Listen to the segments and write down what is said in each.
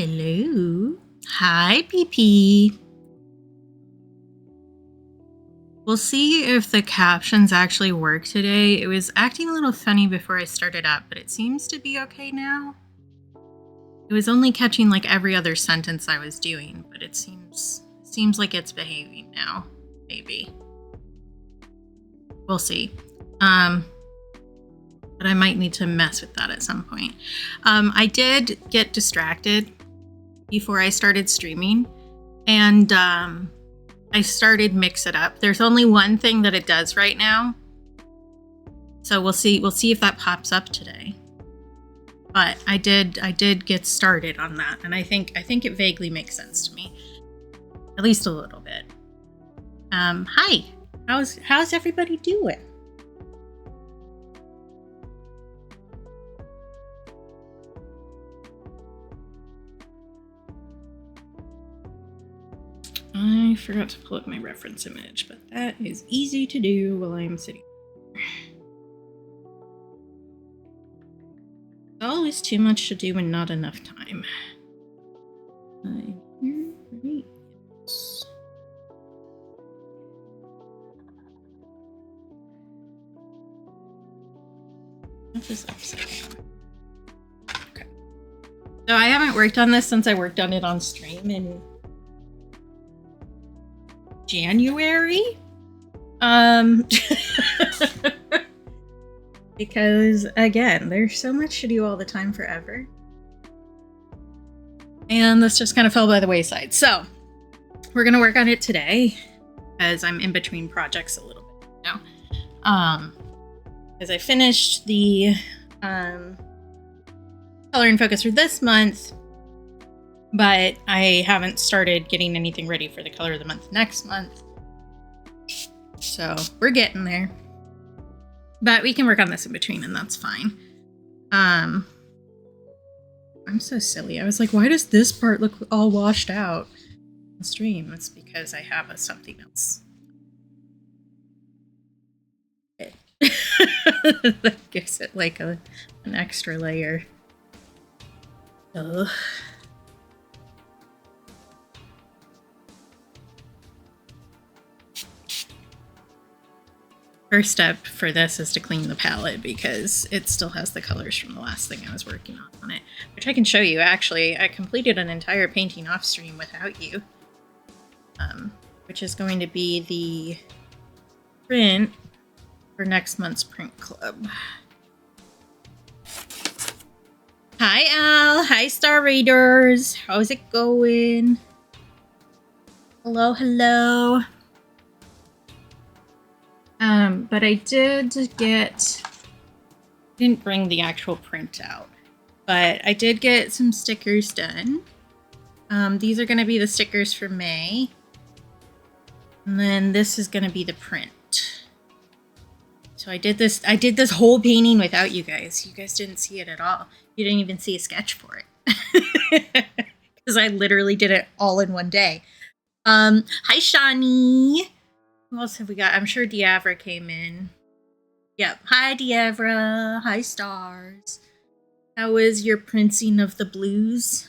Hello. Hi, PP. We'll see if the captions actually work today. It was acting a little funny before I started up, but it seems to be okay now. It was only catching like every other sentence I was doing, but it seems like it's behaving now. Maybe. We'll see. But I might need to mess with that at some point. I did get distracted before I started streaming, and I started Mix It Up. There's only one thing that it does right now, so we'll see if that pops up today. But I did get started on that, and I think it vaguely makes sense to me, at least a little bit. Hi, how's everybody doing? I forgot to pull up my reference image, but that is easy to do while I'm sitting. Always too much to do and not enough time. I'm here, right? Yes. What is upside down? Okay. So I haven't worked on this since I worked on it on stream in January. Because again, there's so much to do all the time forever. And this just kind of fell by the wayside. So we're gonna work on it today as I'm in between projects a little bit now. Because I finished the color and focus for this month, but I haven't started getting anything ready for the color of the month next month. So we're getting there. But we can work on this in between, and that's fine. I'm so silly. I was like, why does this part look all washed out on the stream? It's because I have something else. That gives it like an extra layer. Ugh. First step for this is to clean the palette because it still has the colors from the last thing I was working on it, which I can show you. Actually, I completed an entire painting off stream without you, which is going to be the print for next month's print club. Hi, Al. Hi, Star Raiders. How's it going? Hello, hello. But I didn't bring the actual print out, but I did get some stickers done. These are going to be the stickers for May. And then this is going to be the print. So I did this whole painting without you guys. You guys didn't see it at all. You didn't even see a sketch for it. Because I literally did it all in one day. Hi, Shani. Who else have we got? I'm sure Diavra came in. Yep. Hi, Diavra. Hi, Stars. How is your printing of the blues?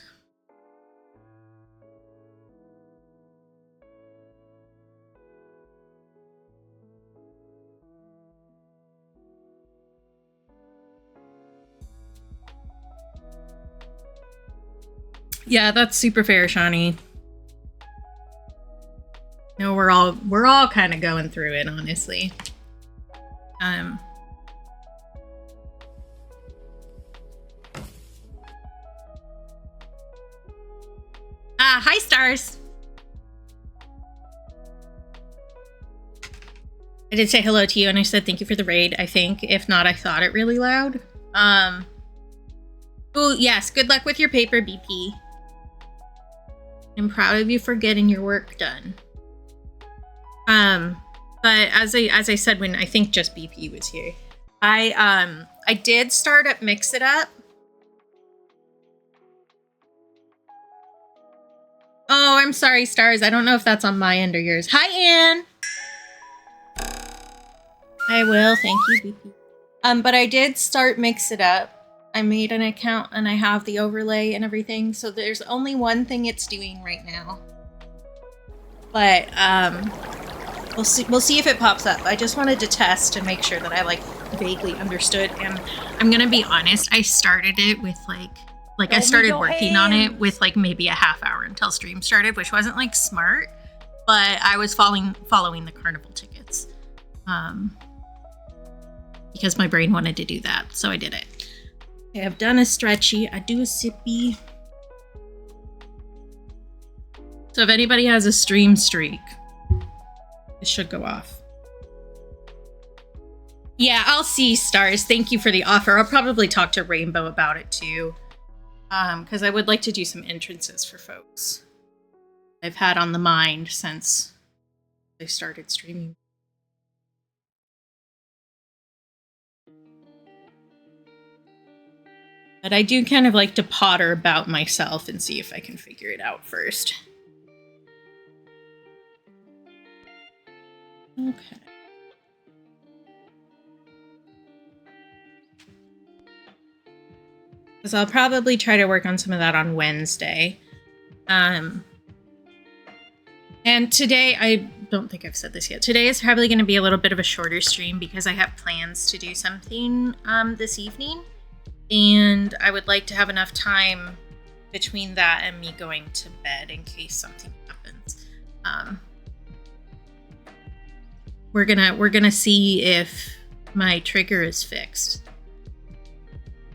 Yeah, that's super fair, Shani. No, we're all kind of going through it, honestly. Hi, Stars. I did say hello to you, and I said thank you for the raid, I think. If not, I thought it really loud. Oh, yes, good luck with your paper, BP. I'm proud of you for getting your work done. But as I said when I think just BP was here, I did start up Mix It Up. Oh, I'm sorry, Stars. I don't know if that's on my end or yours. Hi, Anne. I will. Thank you, BP. But I did start Mix It Up. I made an account and I have the overlay and everything. So there's only one thing it's doing right now. But we'll see if it pops up. I just wanted to test and make sure that I like vaguely understood. And I'm gonna be honest, I started it with like I started working on it with like maybe a half hour until stream started, which wasn't like smart, but I was following the carnival tickets. Because my brain wanted to do that, so I did it. Okay, I've done a stretchy, I do a sippy. So if anybody has a stream streak, it should go off. Yeah, I'll see, Stars. Thank you for the offer. I'll probably talk to Rainbow about it too. Because I would like to do some entrances for folks I've had on the mind since they started streaming. But I do kind of like to potter about myself and see if I can figure it out first. Okay. So I'll probably try to work on some of that on Wednesday. And today, I don't think I've said this yet. Today is probably going to be a little bit of a shorter stream because I have plans to do something this evening. And I would like to have enough time between that and me going to bed in case something happens. We're gonna see if my trigger is fixed.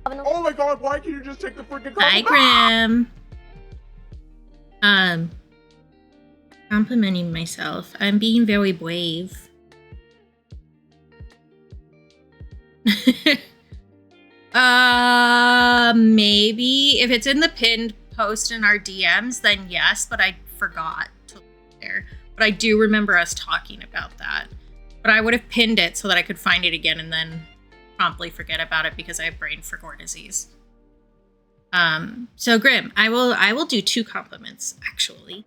Oh my god, why can't you just take the freaking car? Hi, Grim. Complimenting myself. I'm being very brave. Maybe. If it's in the pinned post in our DMs, then yes, but I forgot to look there. But I do remember us talking about that. But I would have pinned it so that I could find it again and then promptly forget about it because I have brain fog disease. So Grim, I will do 2 compliments actually.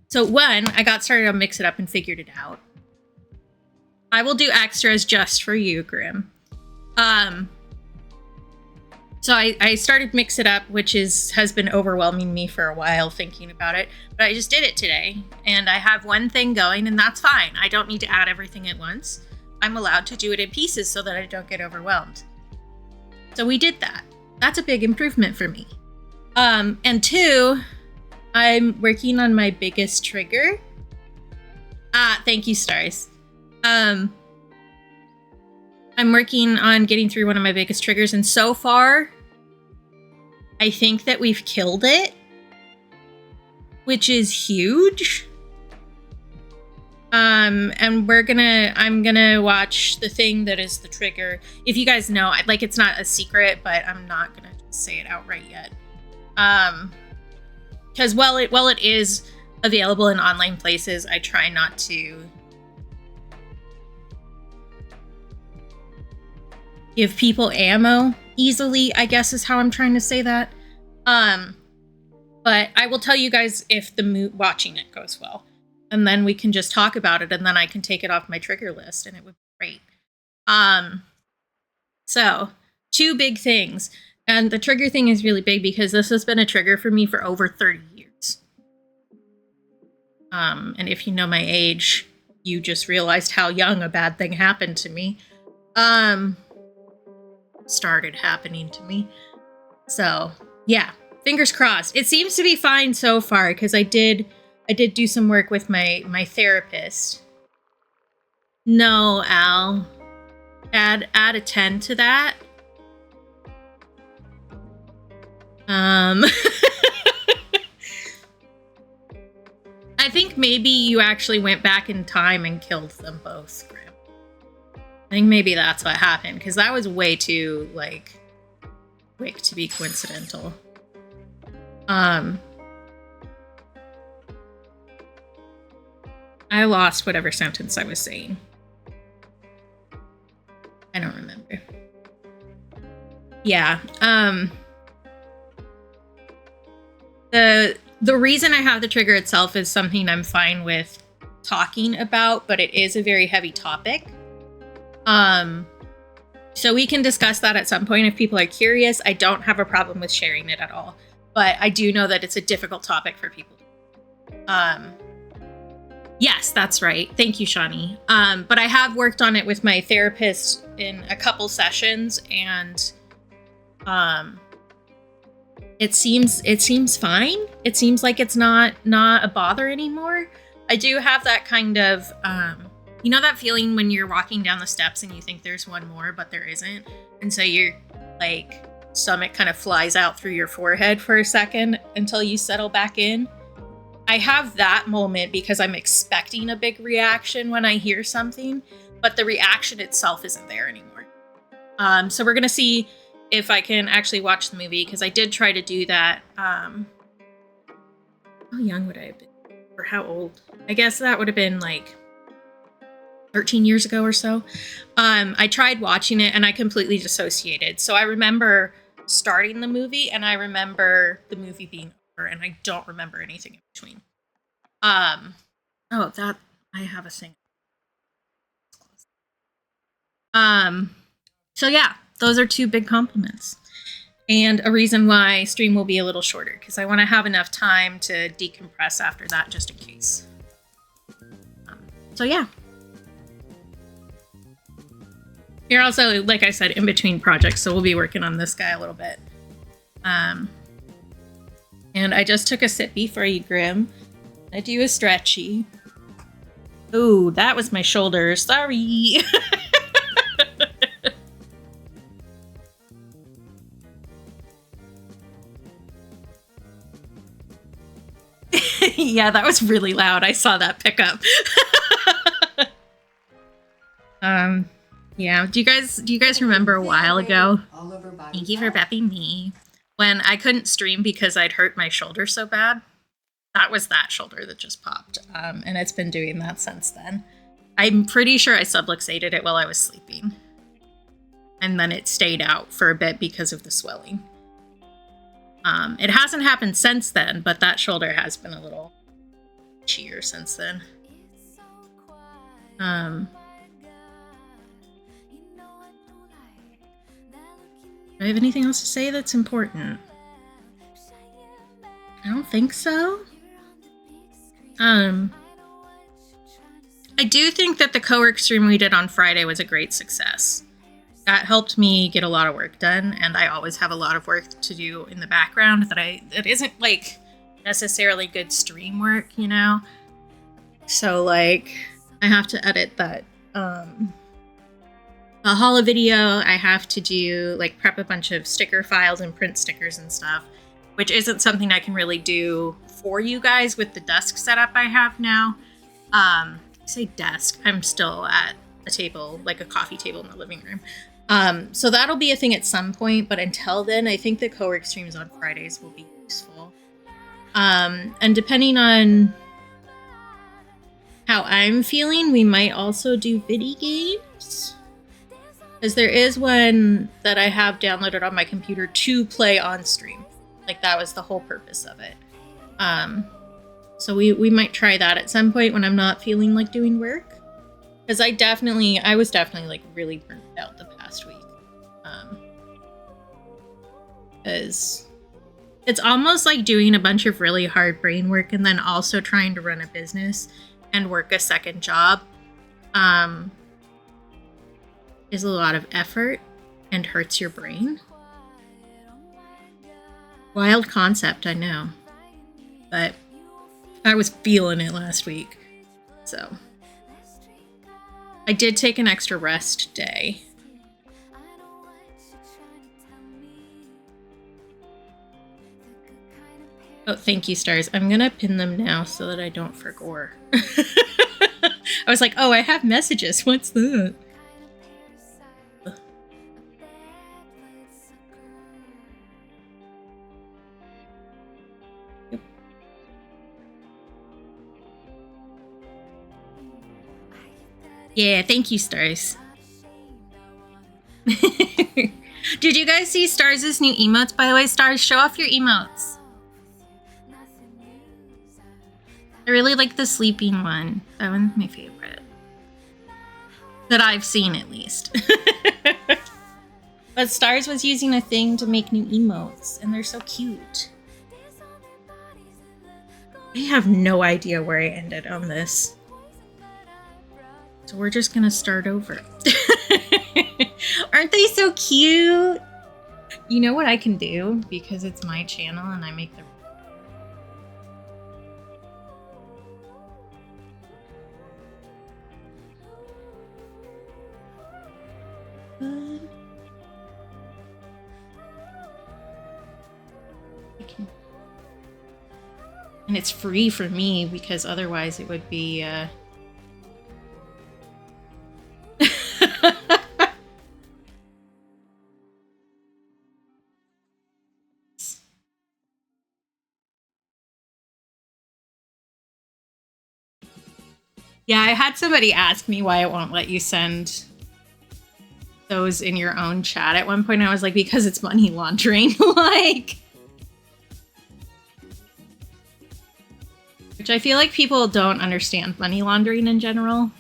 So one, I got started on Mix It Up and figured it out. I will do extras just for you, Grim. So I started Mix It Up, which has been overwhelming me for a while thinking about it, but I just did it today and I have one thing going and that's fine. I don't need to add everything at once. I'm allowed to do it in pieces so that I don't get overwhelmed. So we did that. That's a big improvement for me. And 2, I'm working on my biggest trigger. Thank you, Stars. I'm working on getting through one of my biggest triggers, and so far, I think that we've killed it, which is huge. And I'm gonna watch the thing that is the trigger. If you guys know, like it's not a secret, but I'm not gonna say it outright yet. Because while it is available in online places, I try not to give people ammo easily, I guess is how I'm trying to say that. But I will tell you guys if the watching it goes well. And then we can just talk about it and then I can take it off my trigger list and it would be great. So 2 big things. And the trigger thing is really big because this has been a trigger for me for over 30 years. And if you know my age, you just realized how young a bad thing happened to me. Started happening to me. So yeah, fingers crossed. It seems to be fine so far because I did do some work with my therapist. No, Al. Add a 10 to that. I think maybe you actually went back in time and killed them both, Grim. I think maybe that's what happened, because that was way too, like, quick to be coincidental. I lost whatever sentence I was saying. I don't remember. Yeah, the reason I have the trigger itself is something I'm fine with talking about, but it is a very heavy topic. So we can discuss that at some point if people are curious. I don't have a problem with sharing it at all. But I do know that it's a difficult topic for people. Yes, that's right. Thank you, Shawnee. But I have worked on it with my therapist in a couple sessions, and it seems fine. It seems like it's not a bother anymore. I do have that kind of you know that feeling when you're walking down the steps and you think there's one more, but there isn't, and so your like stomach kind of flies out through your forehead for a second until you settle back in. I have that moment because I'm expecting a big reaction when I hear something, but the reaction itself isn't there anymore. So we're gonna see if I can actually watch the movie, because I did try to do that. How young would I have been? Or how old? I guess that would have been like 13 years ago or so. I tried watching it and I completely dissociated. So I remember starting the movie and I remember the movie being over, and I don't remember anything in between. Oh, that I have a thing. So yeah, those are two big compliments. And a reason why stream will be a little shorter, because I want to have enough time to decompress after that, just in case. So yeah. You're also, like I said, in between projects, so we'll be working on this guy a little bit. And I just took a sippy for you, Grim. I do a stretchy. Ooh, that was my shoulder. Sorry. Yeah, that was really loud. I saw that pickup. Yeah. Do you guys remember a while ago? Thank you for pepping me. When I couldn't stream because I'd hurt my shoulder so bad. That was that shoulder that just popped. And it's been doing that since then. I'm pretty sure I subluxated it while I was sleeping. And then it stayed out for a bit because of the swelling. It hasn't happened since then, but that shoulder has been a little cheer since then. Do I have anything else to say that's important? I don't think so. I do think that the co-work stream we did on Friday was a great success. That helped me get a lot of work done, and I always have a lot of work to do in the background that isn't like necessarily good stream work, you know? So like I have to edit that a holo video. I have to do like prep a bunch of sticker files and print stickers and stuff, which isn't something I can really do for you guys with the desk setup I have now. I say desk, I'm still at a table, like a coffee table in the living room. So that'll be a thing at some point, but until then, I think the co-work streams on Fridays will be useful. And depending on how I'm feeling, we might also do video games. Because there is one that I have downloaded on my computer to play on stream. Like that was the whole purpose of it. So we might try that at some point when I'm not feeling like doing work. Because I was definitely like really burnt out the past week. Because it's almost like doing a bunch of really hard brain work and then also trying to run a business and work a second job. Is a lot of effort and hurts your brain. Wild concept, I know. But I was feeling it last week. So I did take an extra rest day. Oh, thank you, stars. I'm gonna pin them now so that I don't forget. I was like, oh, I have messages. What's that? Yeah, thank you, stars. Did you guys see Stars' new emotes? By the way, Stars, show off your emotes. I really like the sleeping one. That one's my favorite. That I've seen, at least. But Stars was using a thing to make new emotes, and they're so cute. I have no idea where I ended on this. So we're just gonna start over. Aren't they so cute? You know what I can do? Because it's my channel and I make the... And it's free for me because otherwise it would be Yeah, I had somebody ask me why it won't let you send those in your own chat at one point. I was like, because it's money laundering. Like, which I feel like people don't understand money laundering in general,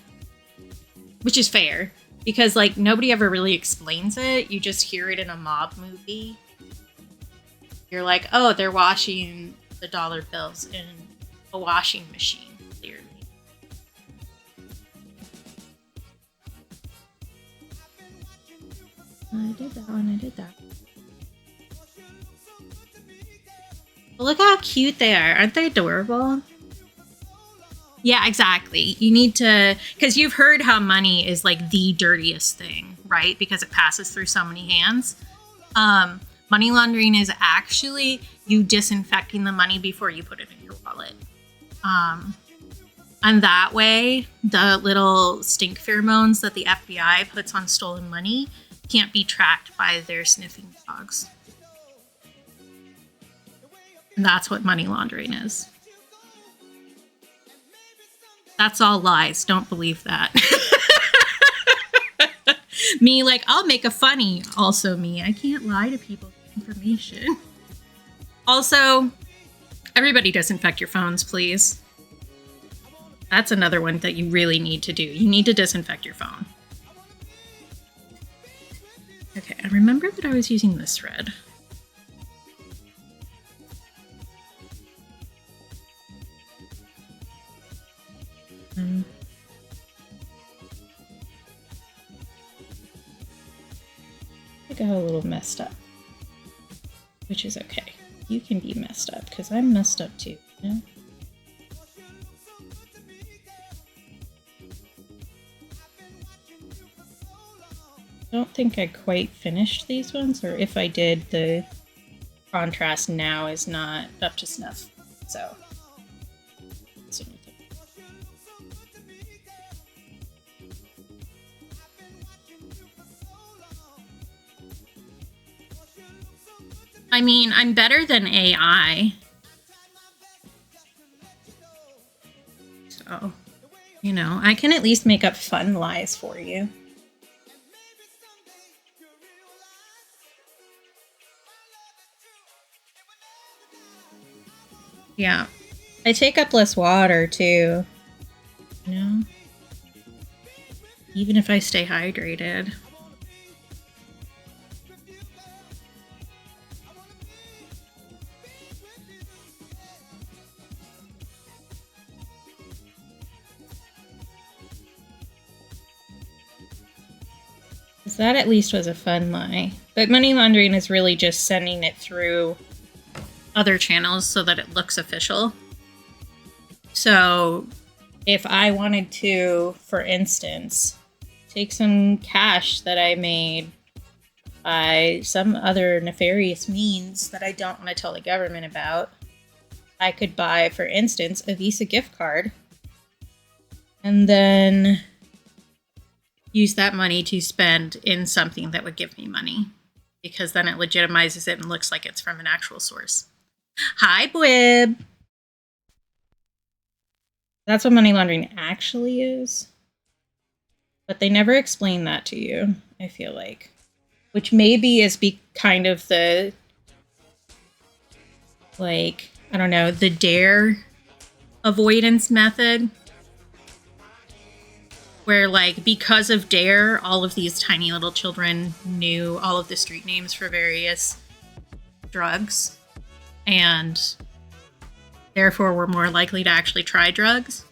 which is fair because like nobody ever really explains it. You just hear it in a mob movie. You're like, oh, they're washing the dollar bills in a washing machine. Clearly. I did that one, I did that. But look how cute they are. Aren't they adorable? Yeah, exactly. You need to, because you've heard how money is like the dirtiest thing, right? Because it passes through so many hands. Money laundering is actually you disinfecting the money before you put it in your wallet. And that way, the little stink pheromones that the FBI puts on stolen money can't be tracked by their sniffing dogs. And that's what money laundering is. That's all lies. Don't believe that. Me, like, I'll make a funny. Also me. I can't lie to people with information. Also, everybody disinfect your phones, please. That's another one that you really need to do. You need to disinfect your phone. Okay, I remember that I was using this thread. I got a little messed up, which is okay. You can be messed up because I'm messed up too, you know? I don't think I quite finished these ones, or if I did, the contrast now is not up to snuff, so. I mean, I'm better than AI. So, you know, I can at least make up fun lies for you. Yeah. I take up less water, too. You know? Even if I stay hydrated. That at least was a fun lie. But money laundering is really just sending it through other channels so that it looks official. So if I wanted to, for instance, take some cash that I made by some other nefarious means that I don't want to tell the government about, I could buy, for instance, a Visa gift card and then use that money to spend in something that would give me money, because then it legitimizes it and looks like it's from an actual source. Hi, Bwib. That's what money laundering actually is. But they never explain that to you, I feel like. Which maybe is kind of the, like, I don't know, the dare avoidance method. where like because of Dare, all of these tiny little children knew all of the street names for various drugs and therefore were more likely to actually try drugs.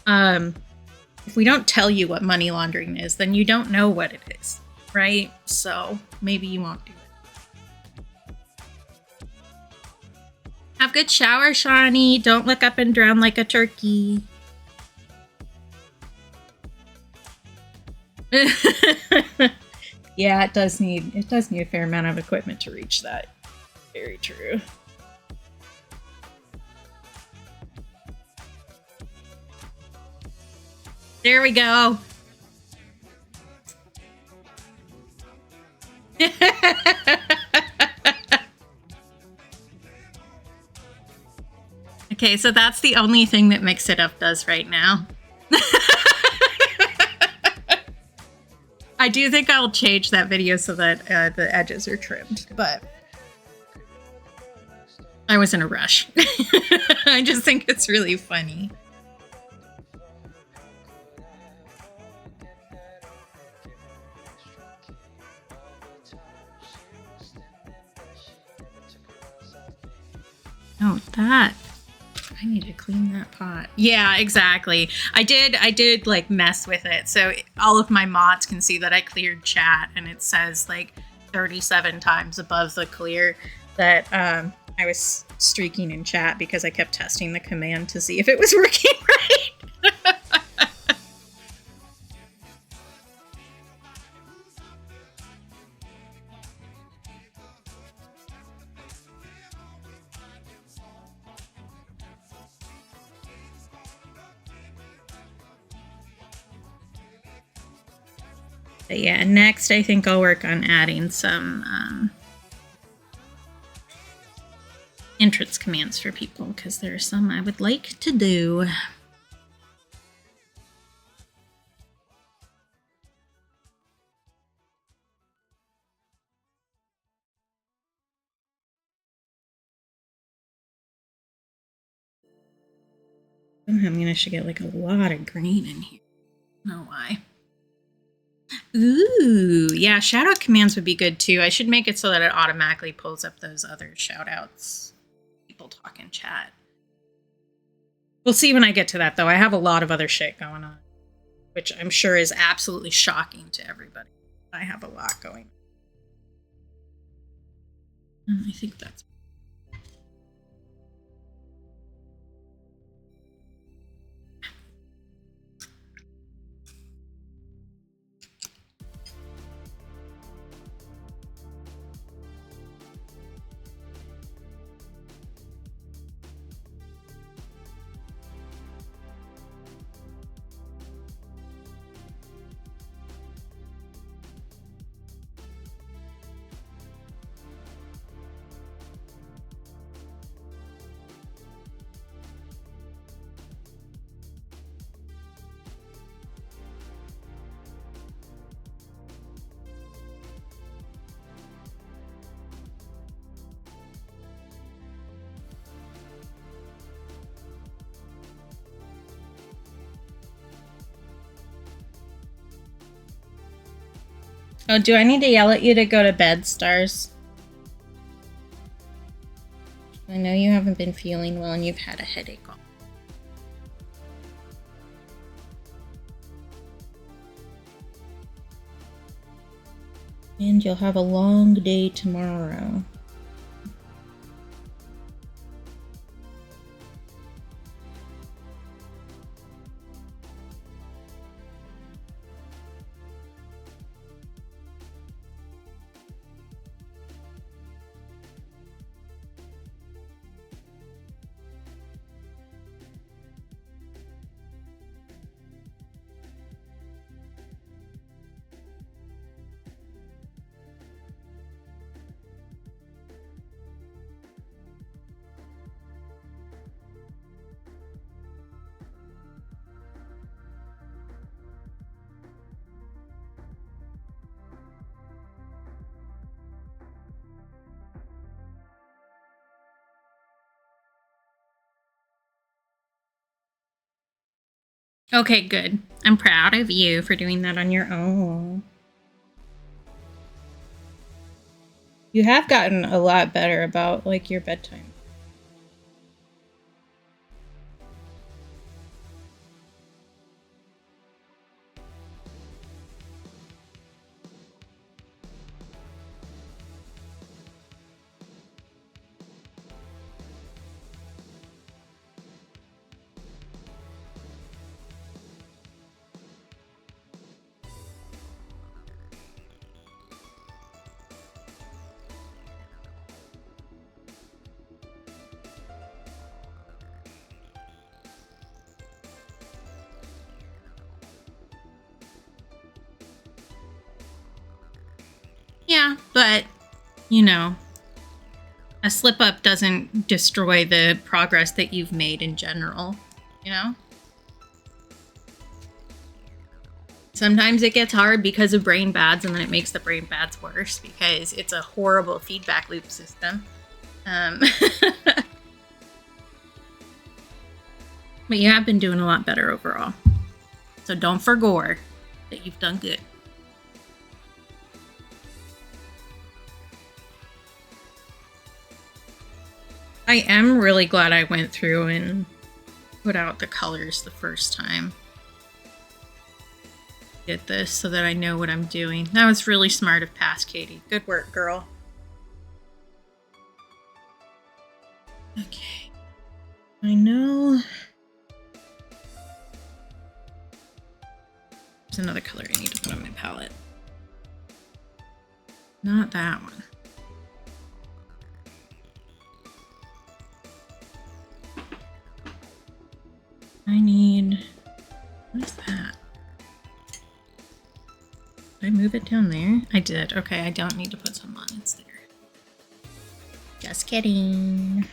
If we don't tell you what money laundering is, then you don't know what it is, right? So maybe you won't do it. Have a good shower, Shawnee. Don't look up and drown like a turkey. Yeah, it does need a fair amount of equipment to reach that. Very true. There we go. Okay, so that's the only thing that Mix It Up does right now. I do think I'll change that video so that the edges are trimmed, but I was in a rush. I just think it's really funny. Oh, that. I need to clean that pot. Yeah, exactly. I did like mess with it. So all of my mods can see that I cleared chat and it says like 37 times above the clear that I was streaking in chat because I kept testing the command to see if it was working right. But yeah, next I think I'll work on adding some entrance commands for people because there are some I would like to do. I should get like a lot of green in here. I don't know why. Ooh, yeah, shout-out commands would be good too. I should make it so that it automatically pulls up those other shout-outs. People talk in chat. We'll see when I get to that, though. I have a lot of other shit going on, which I'm sure is absolutely shocking to everybody. I have a lot going on. I think that's... Oh, do I need to yell at you to go to bed, Stars? I know you haven't been feeling well and you've had a headache all. And you'll have a long day tomorrow. Okay, good. I'm proud of you for doing that on your own. You have gotten a lot better about, like, your bedtime. Yeah, but, you know, a slip up doesn't destroy the progress that you've made in general, you know? Sometimes it gets hard because of brain bads, and then it makes the brain bads worse because it's a horrible feedback loop system. But you have been doing a lot better overall. So don't forget that you've done good. I am really glad I went through and put out the colors the first time. Did this so that I know what I'm doing. That was really smart of past Katie. Good work, girl. Okay. I know. There's another color I need to put on my palette. Not that one. I need... What is that? Did I move it down there? I did. Okay, I don't need to put some on. It's there. Just kidding.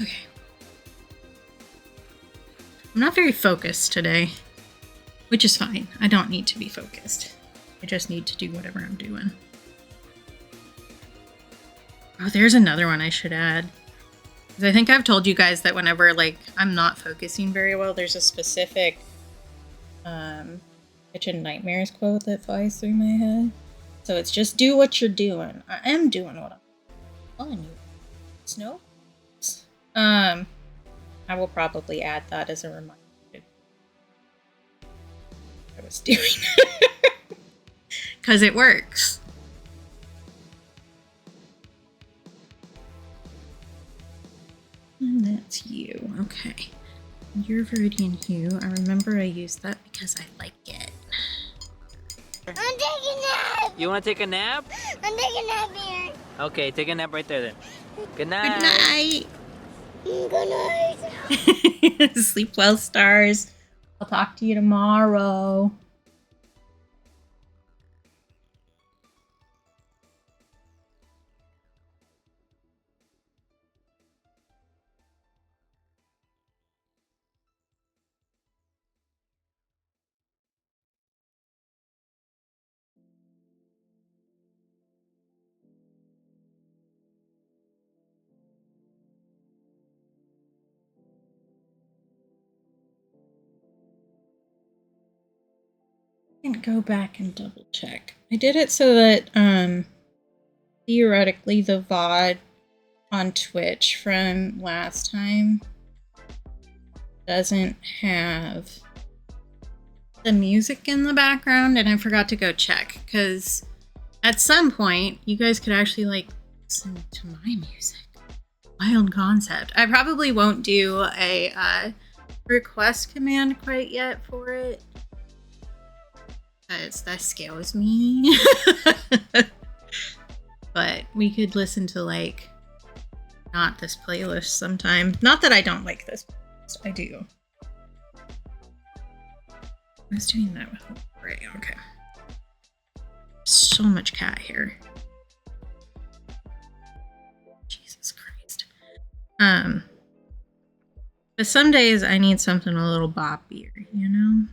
Okay. I'm not very focused today, which is fine. I don't need to be focused. I just need to do whatever I'm doing. Oh, there's another one I should add. Because I think I've told you guys that whenever, like, I'm not focusing very well, there's a specific Kitchen Nightmares quote that flies through my head. So it's just do what you're doing. I am doing what I'm telling you. Snow? I will probably add that as a reminder. I was doing because it works. And that's you. Okay. Your Viridian Hue. I remember I used that because I like it. I'm taking a nap! You want to take a nap? I'm taking a nap here. Okay, take a nap right there then. Good night. Good night. Good night. Sleep well, stars. I'll talk to you tomorrow. And go back and double check. I did it so that theoretically the VOD on Twitch from last time doesn't have the music in the background, and I forgot to go check because at some point you guys could actually like listen to my music. Wild concept. I probably won't do a request command quite yet for it. Because that scares me. But we could listen to, like, not this playlist sometime. Not that I don't like this playlist. I do. I was doing that with Ray. Okay. So much cat hair. Jesus Christ. But some days I need something a little boppier, you know?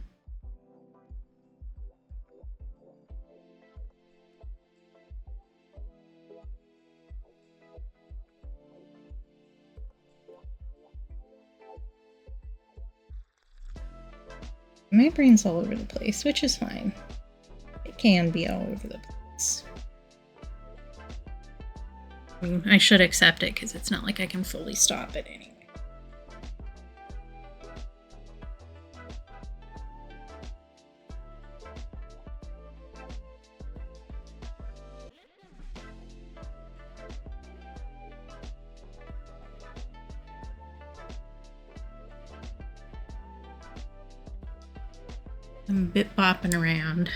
My brain's all over the place, which is fine. It can be all over the place. I mean, I should accept it because it's not like I can fully stop it anyway. I'm bit bopping around.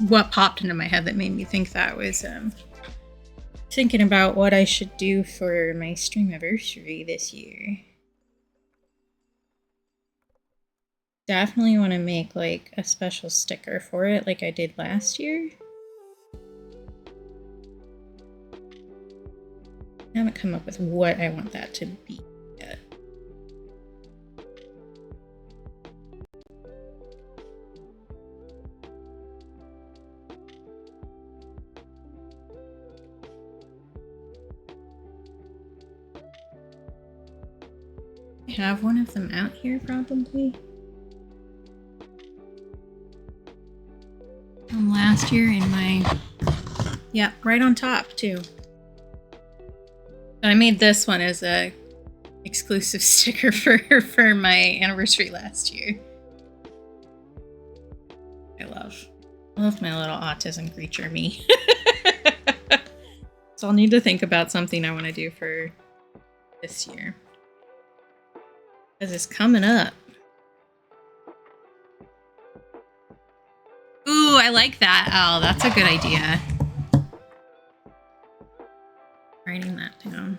What popped into my head that made me think that was thinking about what I should do for my stream anniversary this year. Definitely want to make like a special sticker for it like I did last year. I haven't come up with what I want that to be yet. I have one of them out here probably. From last year in my... Yeah, right on top too. I made this one as a exclusive sticker for my anniversary last year. I love my little autism creature me. So I'll need to think about something I want to do for this year. Because it's coming up. Ooh, I like that. Oh, that's a good idea. Writing that down.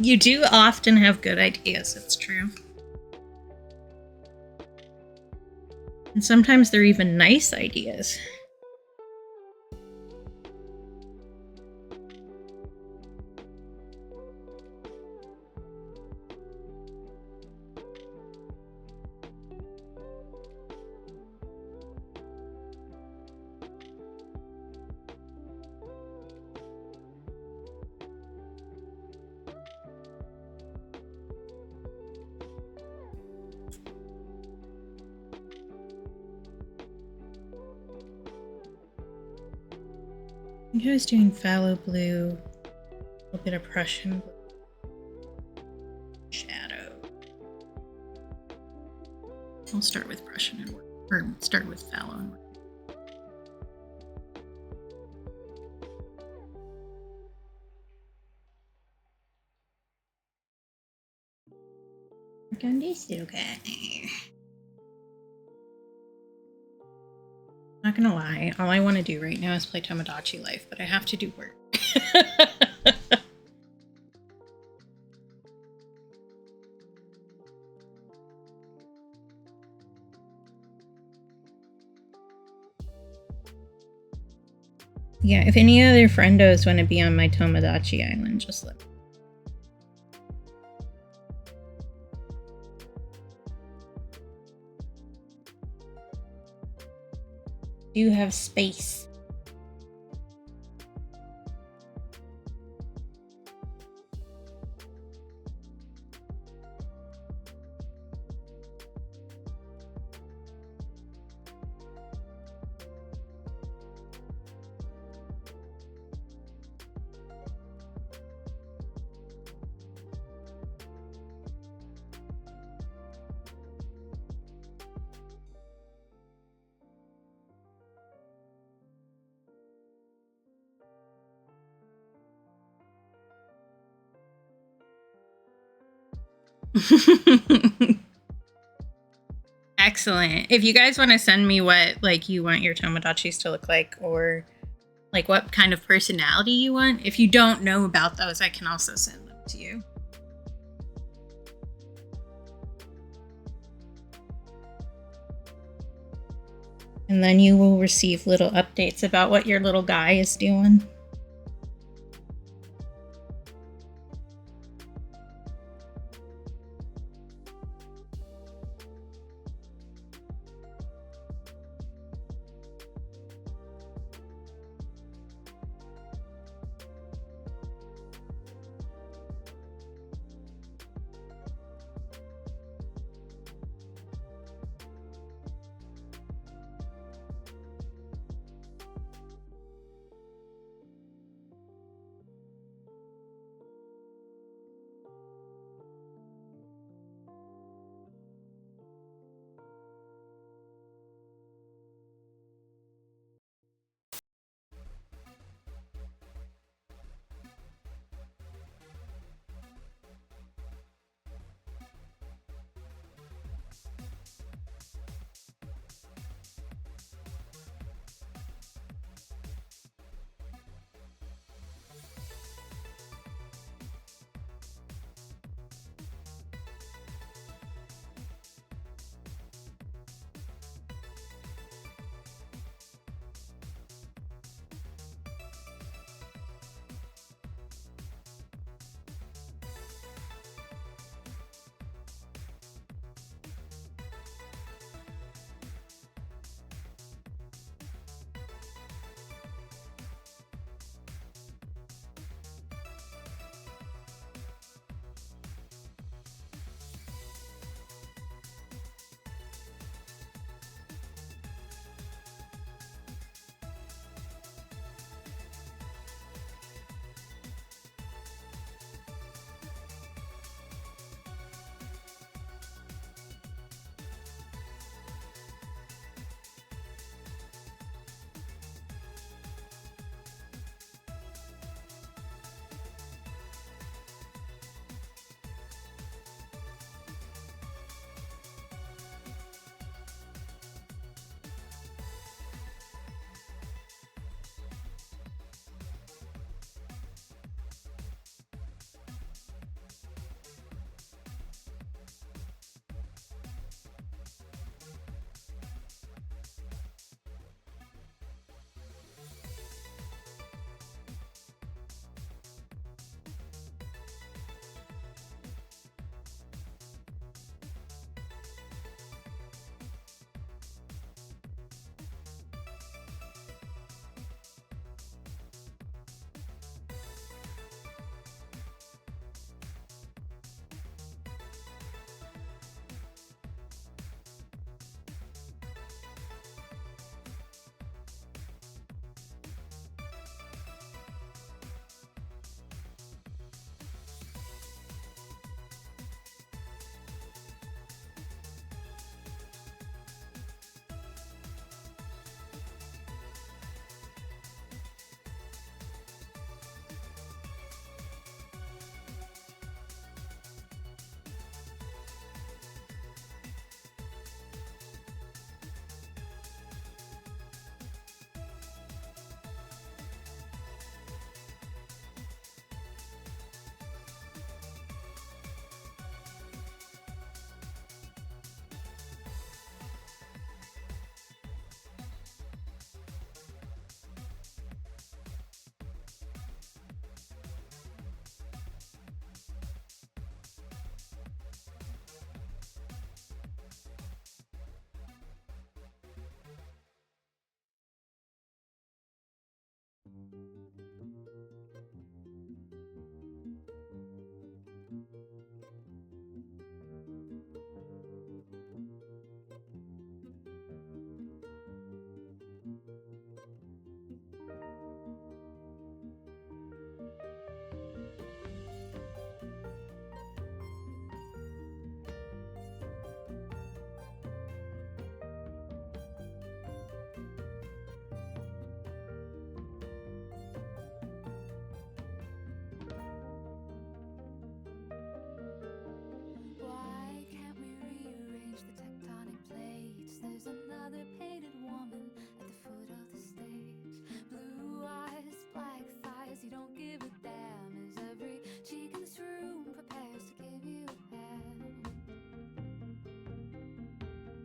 You do often have good ideas, it's true. And sometimes they're even nice ideas. I think I was doing phthalo blue, a little bit of Prussian blue, shadow. I'll start with Prussian and work, or start with phthalo and work. Work on this little guy. Not gonna lie, all I want to do right now is play Tomodachi Life, but I have to do work. Yeah, if any other friendos want to be on my Tomodachi Island, just let me know. Do have space. Excellent. If you guys want to send me what like you want your Tomodachi's to look like, or like what kind of personality you want, if you don't know about those, I can also send them to you. And then you will receive little updates about what your little guy is doing.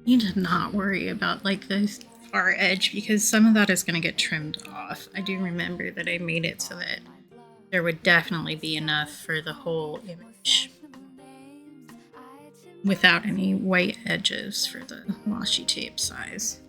need to not worry about like the far edge because some of that is going to get trimmed off. I do remember that I made it so that there would definitely be enough for the whole image without any white edges for the washi tape size.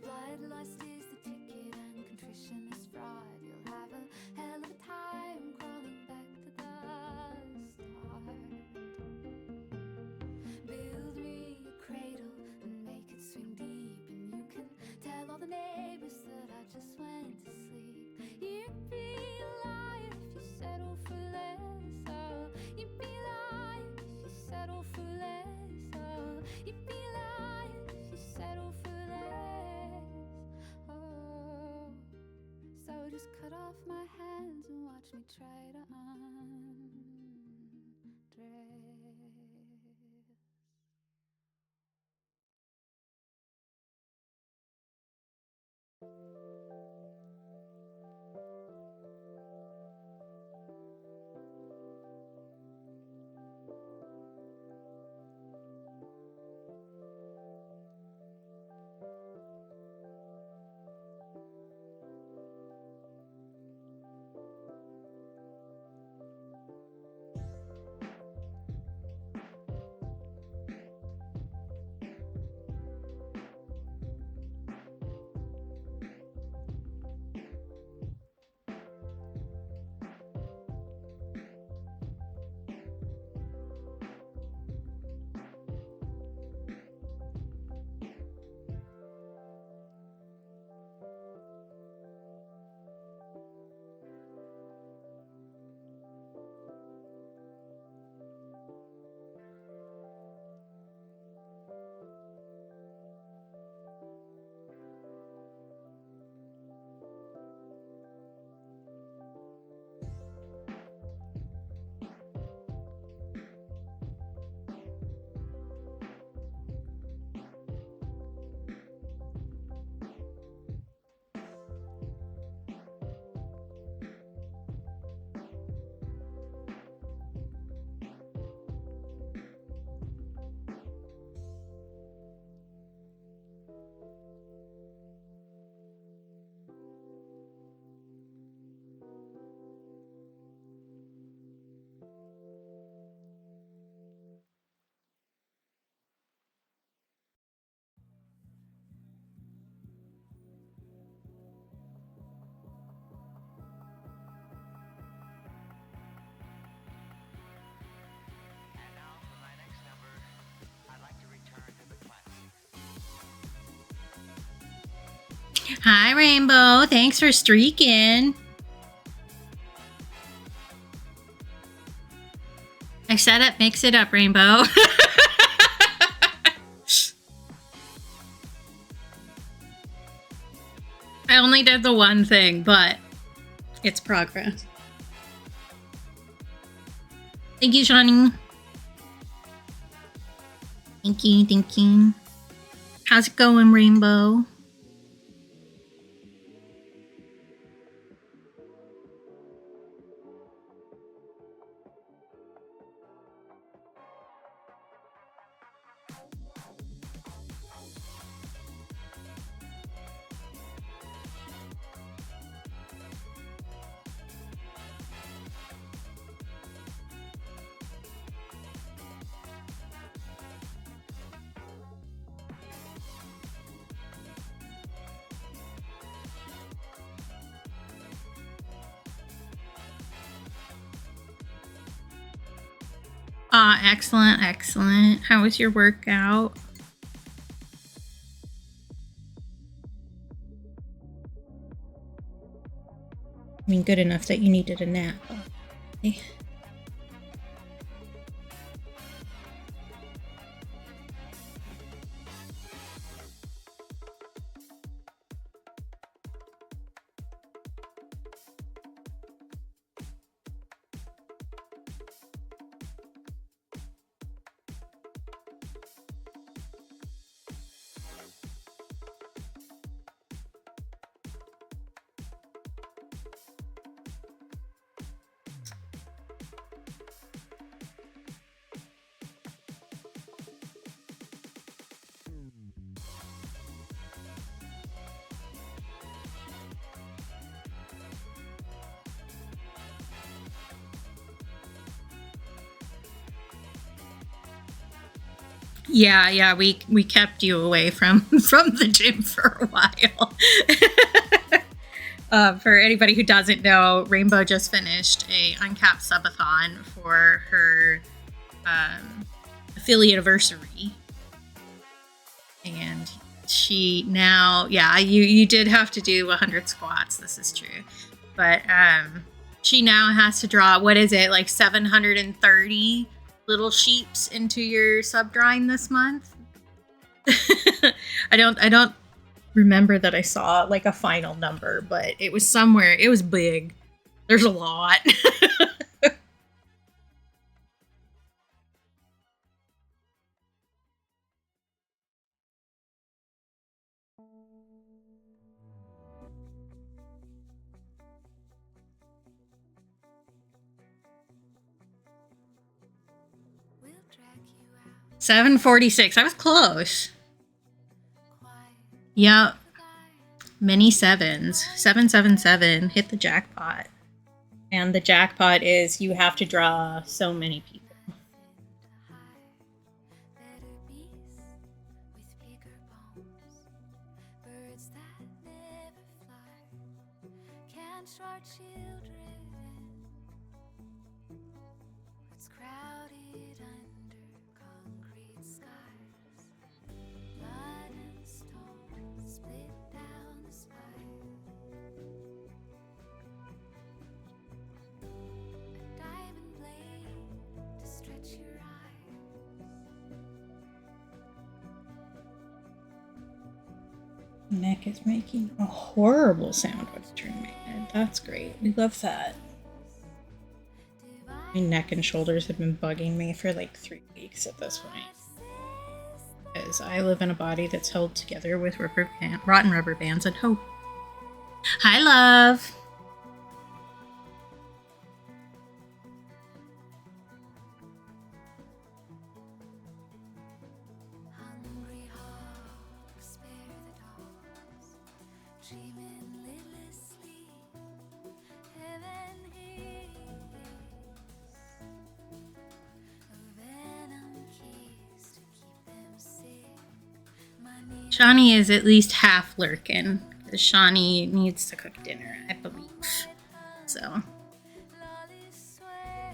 Bloodlust is the ticket and contrition is fraud. You'll have a hell of a time crawling back to the start. Build me a cradle and make it swing deep, and you can tell all the neighbors that I just went to sleep. You'd be lying if you settle for less. Oh, you'd be lying if you settle for less. Oh, you'd be lying if you settle for less. Oh, so just cut off my hands and watch me try to undress. Hi, Rainbow. Thanks for streaking. I set up, mix it up, Rainbow. I only did the one thing, but it's progress. Thank you, Shawnee. Thank you, thank you. How's it going, Rainbow? Excellent, excellent. How was your workout? I mean, good enough that you needed a nap. Okay. Yeah, we kept you away from the gym for a while. For anybody who doesn't know, Rainbow just finished a uncapped subathon for her affiliate anniversary, and she now, you did have to do 100 squats. This is true, but she now has to draw, what is it, like 730 little sheeps into your sub drawing this month. I don't remember that I saw like a final number, but it was somewhere. It was big. There's a lot. We'll drag you out 746. I was close. quiet. Yep. Many sevens. 777. Hit the jackpot. And the jackpot is you have to draw so many people. Better beasts with bigger bones, birds that never fly, can't our children? It's crowded under concrete skies, blood and stone split down the spine. A diamond blade to stretch your eyes. Neck is making a horrible sound when it's turning my head. That's great. We love that. My neck and shoulders have been bugging me for like 3 weeks at this point. Because I live in a body that's held together with rotten rubber bands and hope. Hi, love. Hungry hawks spare the dogs, dreaming listlessly. Heaven hears a venom kiss to keep them sick. My knees Shawnee is at least half lurking. Because Shawnee needs to cook dinner, I believe. So, lolly sway.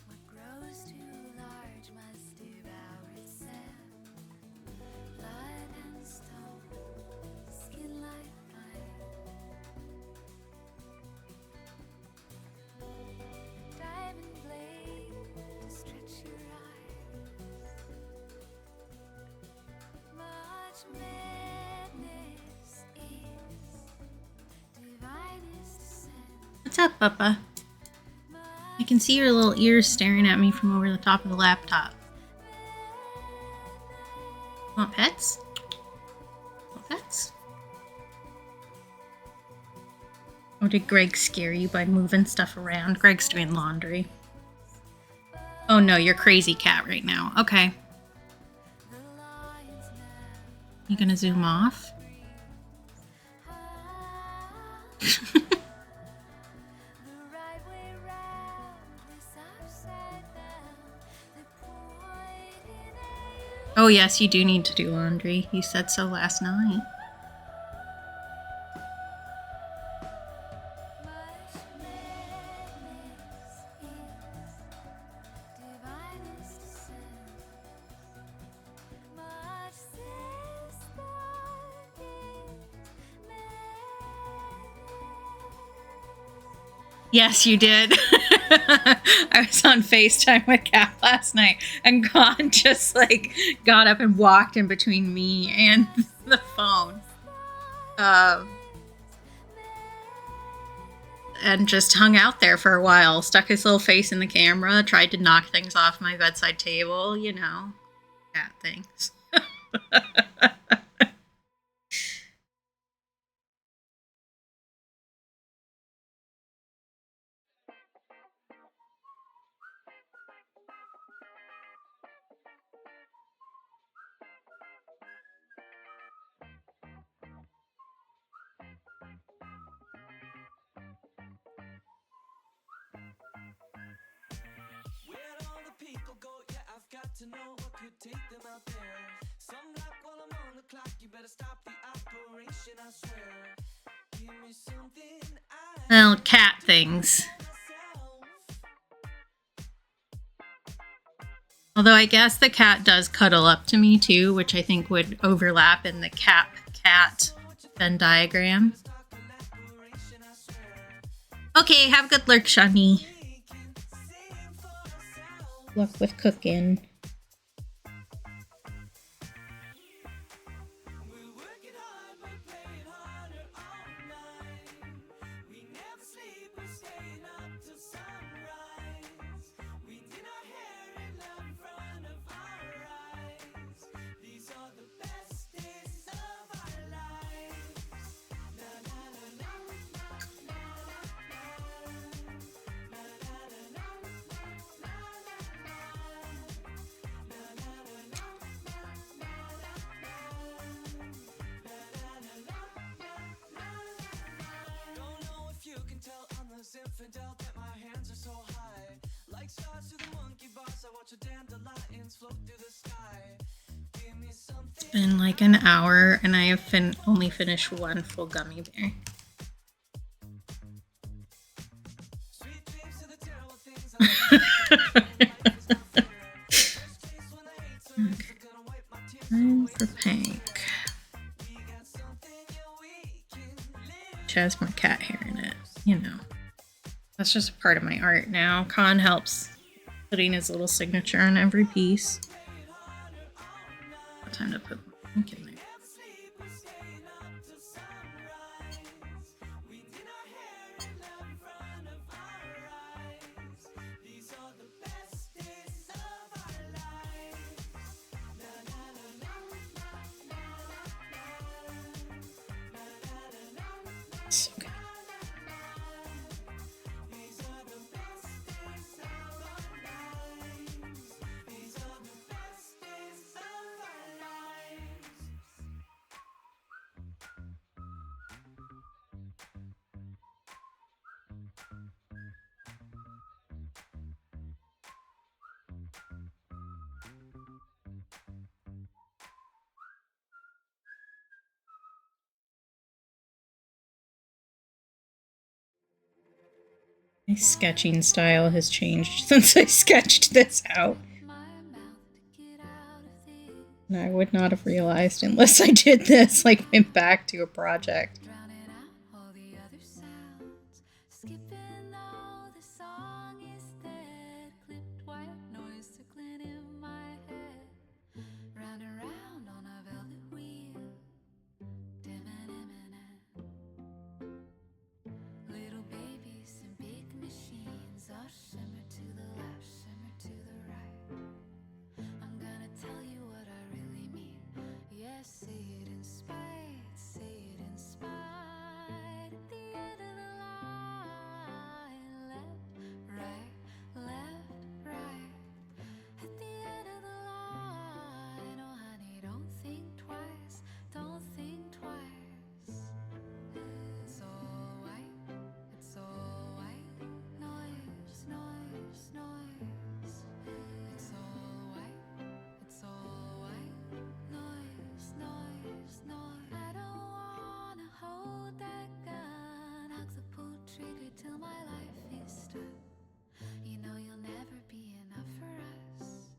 What grows too large must devour itself. Blood and stone, skin like iron. Diamond blade to stretch your eyes. Much madness is divinest descent. what's up, Papa? I can see your little ears staring at me from over the top of the laptop. Want pets? Want pets? Or did Greg scare you by moving stuff around? Greg's doing laundry. Oh no, you're crazy cat right now. Okay. You gonna zoom off? The right way round, this upside down. The point in a Oh yes, you do need to do laundry. You said so last night. much madness is Yes, you did. I was on FaceTime with Kat last night, and Con just like got up and walked in between me and the phone. And just hung out there for a while, stuck his little face in the camera, tried to knock things off my bedside table, you know, cat things. Where'd all the people go? Yeah, I've got to know what could take them out there. Some luck while I'm on the clock. You better stop the operation, I swear. Give me something Well, cat things. Although I guess the cat does cuddle up to me too, which I think would overlap in the cat Venn diagram. Okay, have a good lurk, Shani. Luck with cooking. Infidel that my hands are so high, like stars to the monkey bars. I watch the dandelions float through the sky. Give me something. It's been like an hour and I have only finished one full gummy bear. Sweet dreams of the terrible things Okay. Time for Pank. Which has more cat hair in it, you know. That's just a part of my art now. Con helps putting his little signature on every piece. What time to put my ink in there? Okay. My sketching style has changed since I sketched this out. And I would not have realized unless I did this, like went back to a project. Shimmer to the left, shimmer to the right. I'm gonna tell you what I really mean. Yes, say it in spite, say it in spite. At the end of the line, left, right. At the end of the line, oh honey, don't think twice, don't think twice. It's all white, it's all white. Noise, noise, noise. It's all white, it's all white. Noise, noise, noise. I don't wanna hold that gun. Hug the pull trigger till my life is stuck. You know you'll never be enough for us.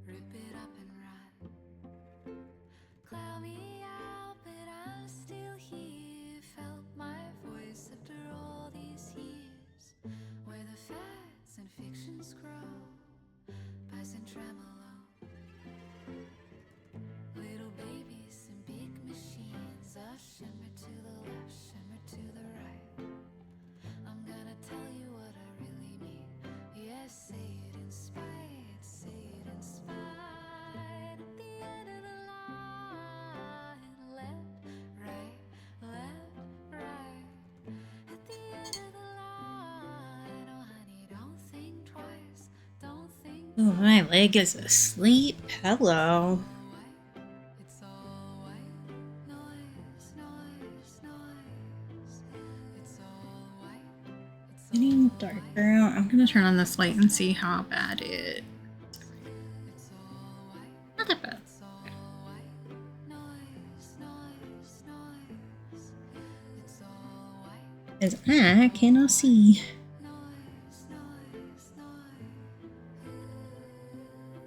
Rip it up and run. Cloud me out, but I'm still here. Felt my voice after all these years. tremolo. Little babies and big machines, a shimmer to the left, shimmer to the right. I'm gonna tell you what I really mean. Yes, say it inspired, say it inspired. At the end of the line, left, right, at the end of the line. Oh honey, don't think twice, don't think Oh, my leg is asleep. Hello. white. It's all white noise, noise, noise. It's all white. It's Getting all darker. white. I'm gonna turn on this light and see how bad it. It's all white. Not that bad. It's all white noise, noise, noise. It's all white As I cannot see. noise, noise, noise.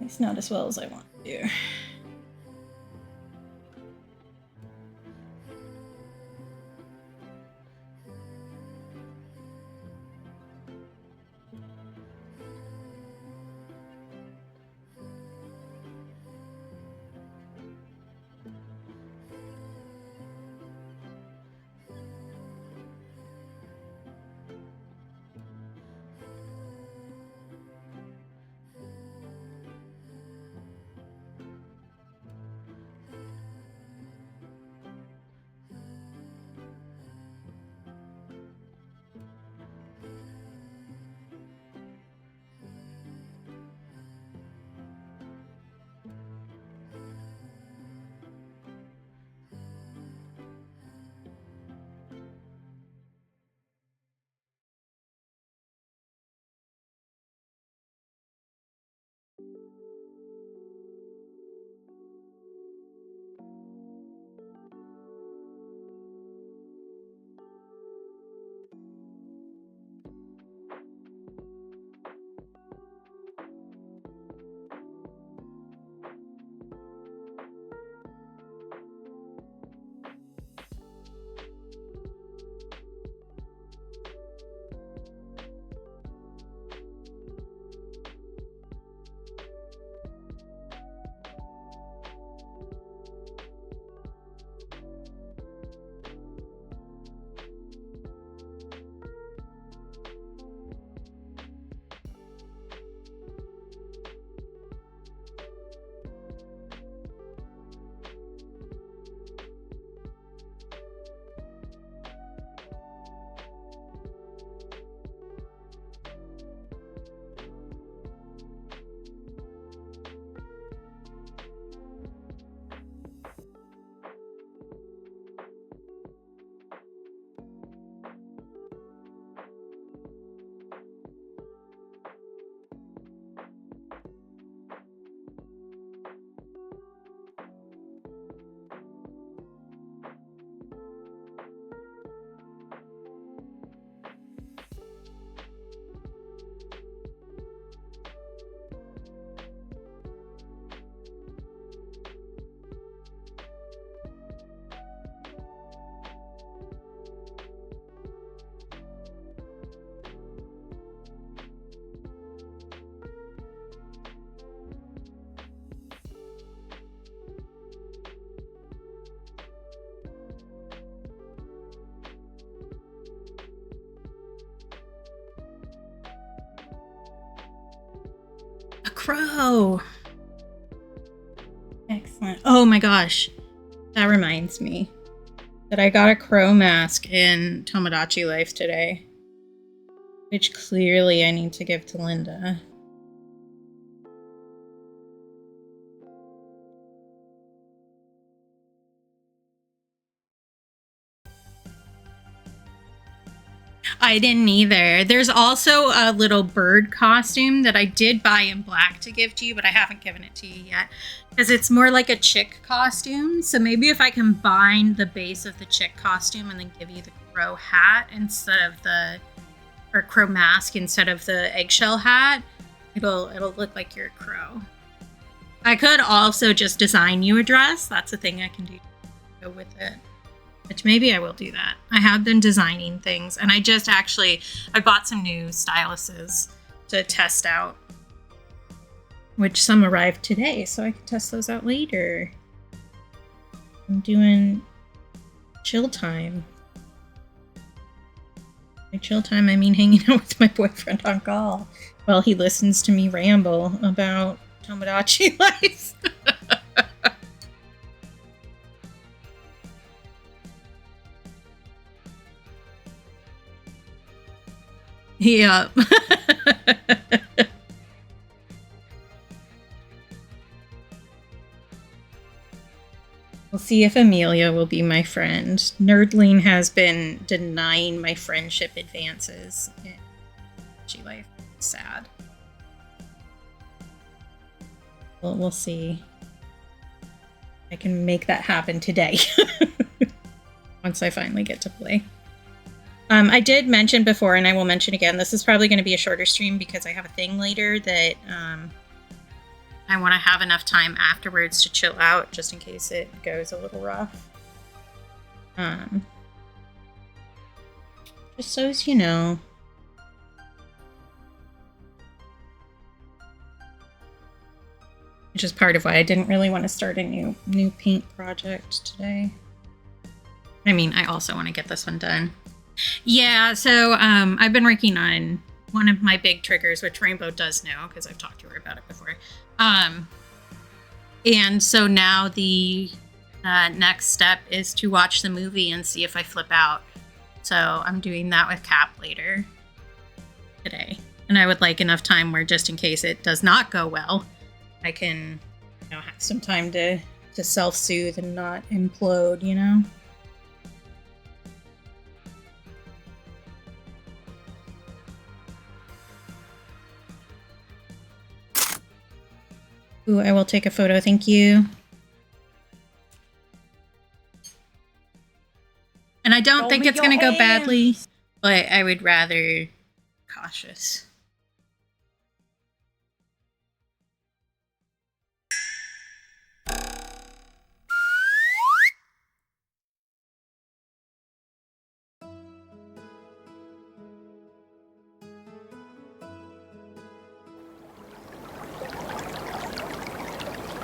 It's not as well as I want to. A crow! Excellent. Oh my gosh. That reminds me that I got a crow mask in Tomodachi Life today, which clearly I need to give to Linda. I didn't either. There's also a little bird costume that I did buy in black to give to you, but I haven't given it to you yet because it's more like a chick costume. So maybe if I combine the base of the chick costume and then give you the crow hat instead of or crow mask instead of the eggshell hat, it'll look like you're a crow. I could also just design you a dress. That's a thing I can do to go with it. Which maybe I will do that. I have been designing things, and I bought some new styluses to test out which some arrived today, so I can test those out later. I'm doing chill time. By chill time, I mean hanging out with my boyfriend on call while he listens to me ramble about Tomodachi life. Yeah. We'll see if Amelia will be my friend. Nerdling has been denying my friendship advances in Tomodachi life. Sad. Well, we'll see. I can make that happen today. Once I finally get to play. I did mention before, and I will mention again, this is probably going to be a shorter stream because I have a thing later that I want to have enough time afterwards to chill out, just in case it goes a little rough. Just so as you know. Which is part of why I didn't really want to start a new paint project today. I mean, I also want to get this one done. Yeah, so I've been working on one of my big triggers, which Rainbow does know because I've talked to her about it before. And so now the next step is to watch the movie and see if I flip out. So I'm doing that with Cap later today. And I would like enough time where just in case it does not go well, I can, you know, have some time to self-soothe and not implode, you know? Ooh, I will take a photo, thank you. And I don't think it's gonna go badly, but I would rather cautious.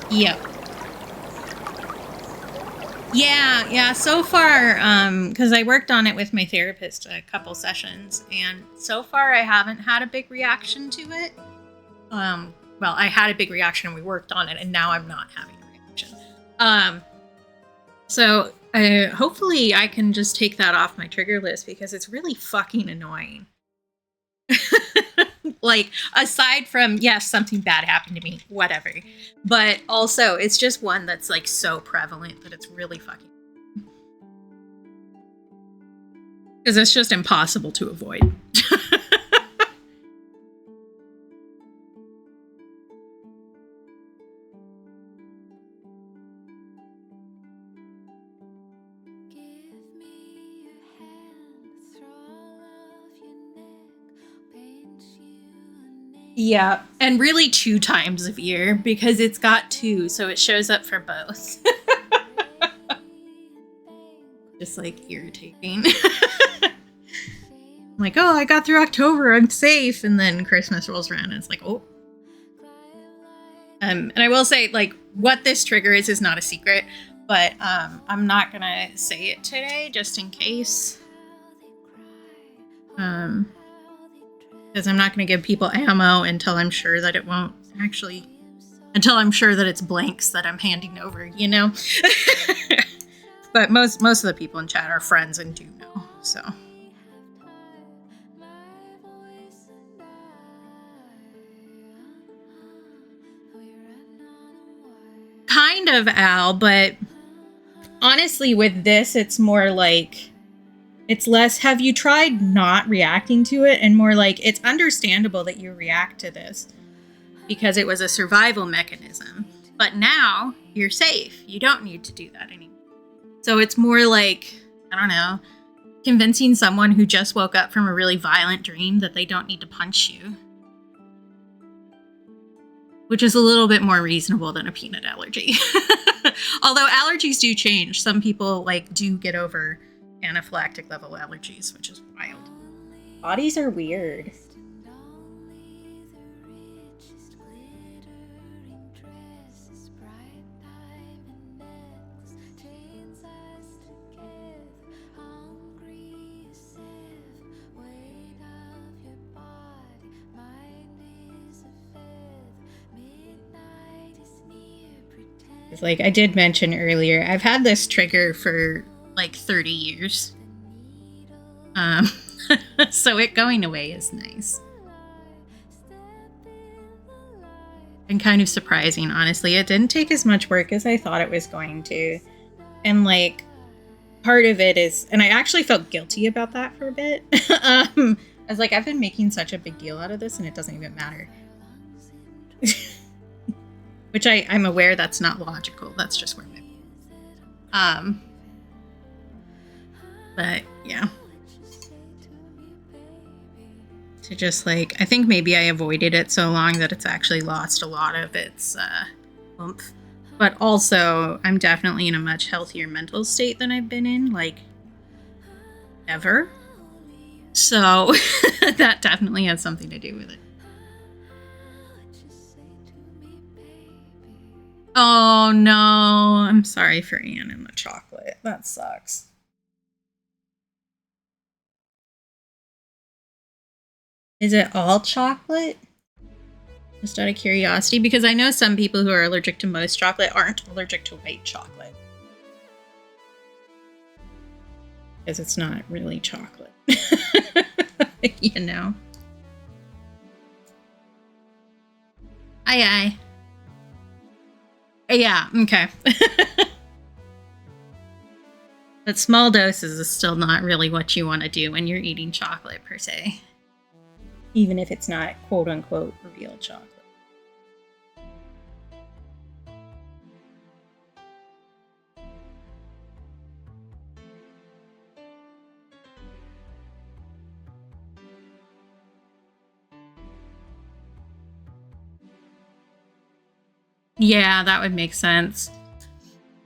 Yep. Yeah, so far, because I worked on it with my therapist a couple sessions, and so far I haven't had a big reaction to it. Well, I had a big reaction and we worked on it, and now I'm not having a reaction. So hopefully I can just take that off my trigger list because it's really fucking annoying. Like, aside from, yes, something bad happened to me, whatever. But also, it's just one that's, like, so prevalent that it's really fucking... Because it's just impossible to avoid. Yeah, and really 2 times a year because it's got 2, so it shows up for both. Just like irritating. Like, oh, I got through October, I'm safe, and then Christmas rolls around and it's like, oh. And I will say, like, what this trigger is not a secret, but I'm not gonna say it today just in case. Because I'm not going to give people ammo until I'm sure that it won't actually... Until I'm sure that it's blanks that I'm handing over, you know? But most of the people in chat are friends and do know, so... Kind of, Al, but... Honestly, with this, it's more like... It's less, have you tried not reacting to it? And more like, it's understandable that you react to this because it was a survival mechanism. But now, you're safe. You don't need to do that anymore. So it's more like, I don't know, convincing someone who just woke up from a really violent dream that they don't need to punch you. Which is a little bit more reasonable than a peanut allergy. Although allergies do change. Some people, like, do get over anaphylactic level allergies, which is wild. Bodies are weird. It's like I did mention earlier, I've had this trigger for like 30 years. So it going away is nice. And kind of surprising, honestly. It didn't take as much work as I thought it was going to. And like, part of it is, and I actually felt guilty about that for a bit. I was like, I've been making such a big deal out of this and it doesn't even matter. Which I'm aware that's not logical. That's just where I'm but yeah. To just like, I think maybe I avoided it so long that it's actually lost a lot of its oomph. But also, I'm definitely in a much healthier mental state than I've been in, like, ever. So, that definitely has something to do with it. Oh no, I'm sorry for Anne and the chocolate. That sucks. Is it all chocolate? Just out of curiosity, because I know some people who are allergic to most chocolate aren't allergic to white chocolate. Because it's not really chocolate. You know? Aye. Yeah, okay. But small doses is still not really what you want to do when you're eating chocolate, per se. Even if it's not quote-unquote real chocolate. Yeah, that would make sense.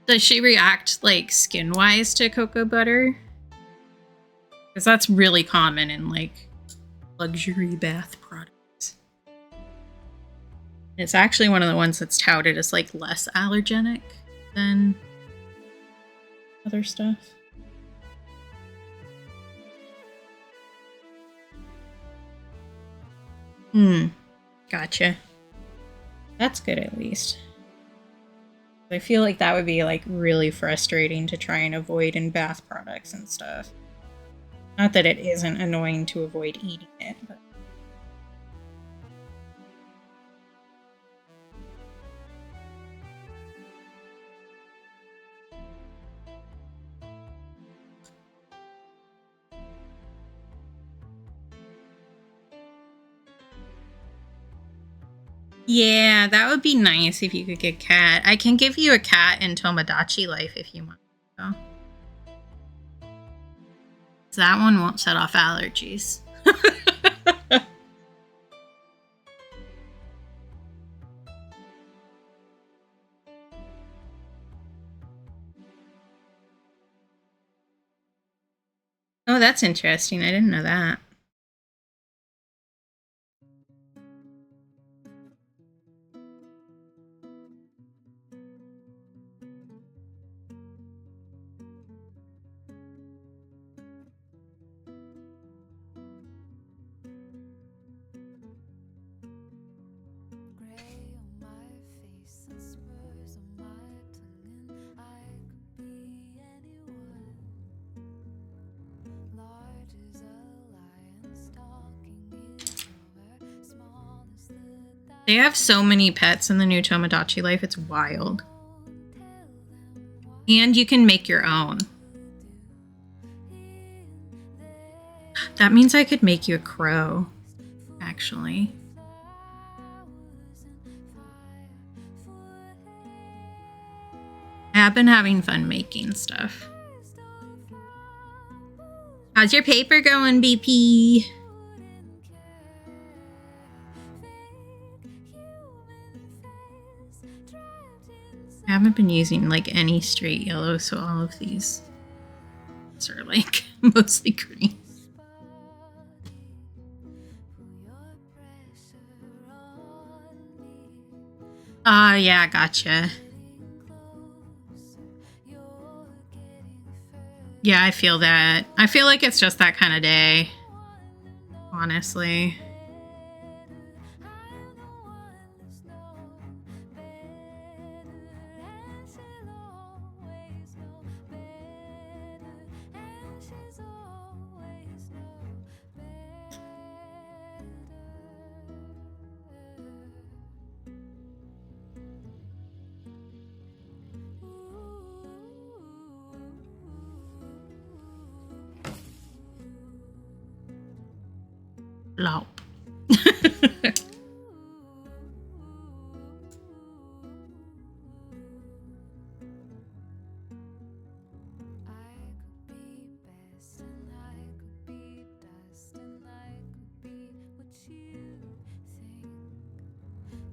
Does she react, like, skin-wise to cocoa butter? Because that's really common in, like, luxury bath products. It's actually one of the ones that's touted as, like, less allergenic than other stuff. Gotcha. That's good, at least. I feel like that would be, like, really frustrating to try and avoid in bath products and stuff. Not that it isn't annoying to avoid eating it, but... Yeah, that would be nice if you could get cat. I can give you a cat in Tomodachi Life if you want. So. That one won't set off allergies. Oh, that's interesting. I didn't know that. They have so many pets in the new Tomodachi Life, it's wild. And you can make your own. That means I could make you a crow, actually. I have been having fun making stuff. How's your paper going, BP? I haven't been using like any straight yellow, so all of these are like mostly green. Yeah, gotcha. Yeah, I feel that. I feel like it's just that kind of day, honestly. Laup. I could be best and I could be dust and I could be what you think.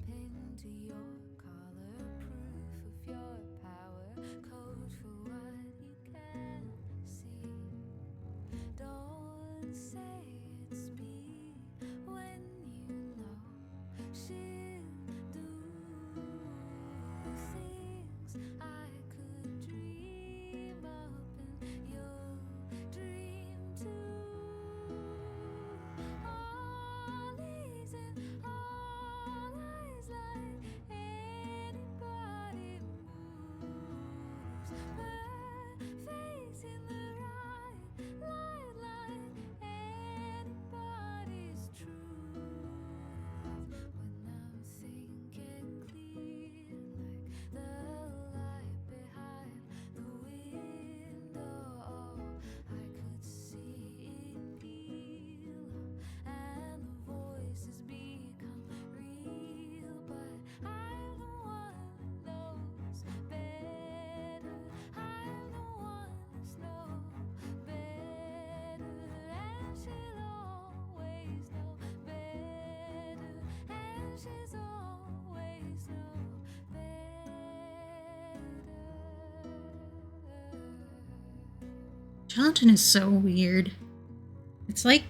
Pinned to your collar, proof of your power, code for what you can see. Don't say it's me when you know she'll do things I could dream up and you'll dream too. All these and all eyes like anybody moves. Perfect in the right light like anybody's truth. When I'm thinking clear like the light behind the window, I could see it heal and the voices become real. But I'm the one that knows better. I'm the one that's know better, and she'll always know better, and she's always know better. Gelatin is so weird. It's like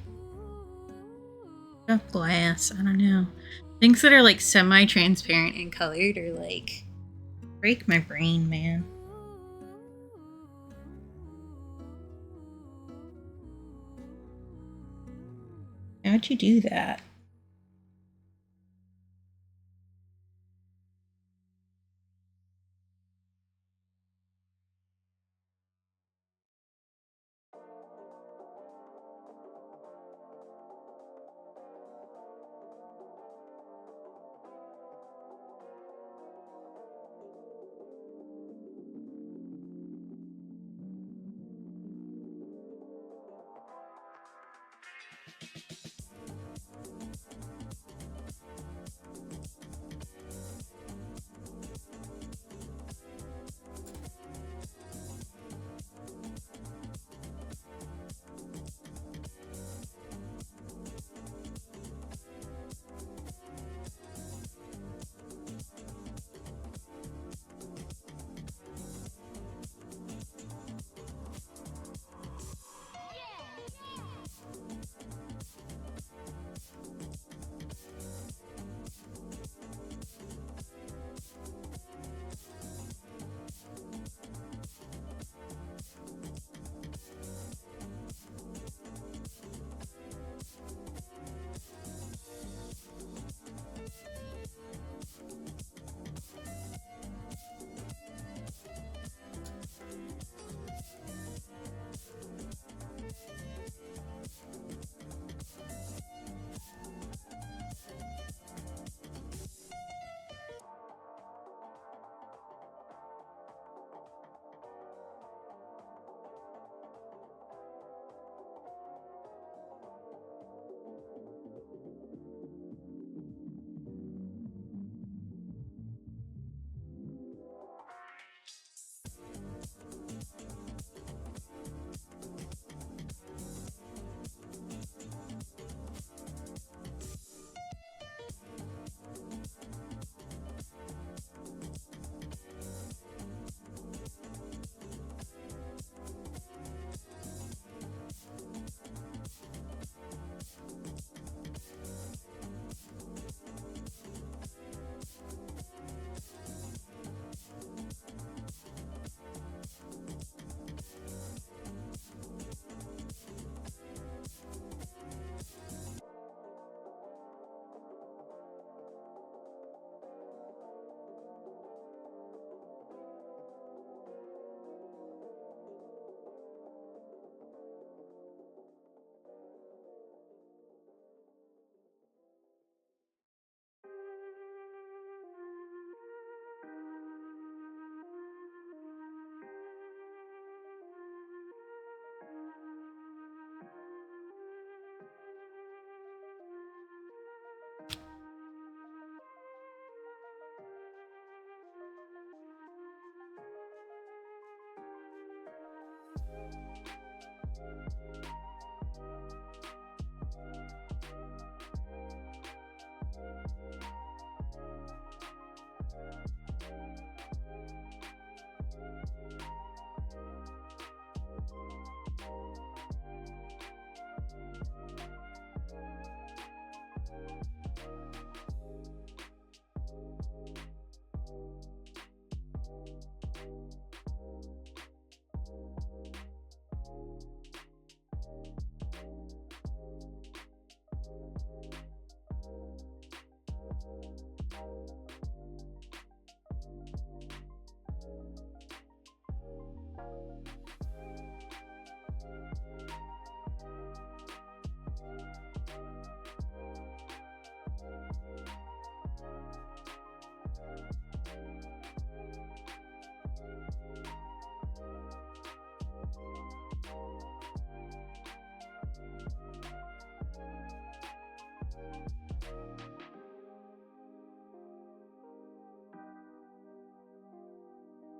tough glass. I don't know. Things that are like semi-transparent and colored are like break my brain, man. How'd you do that?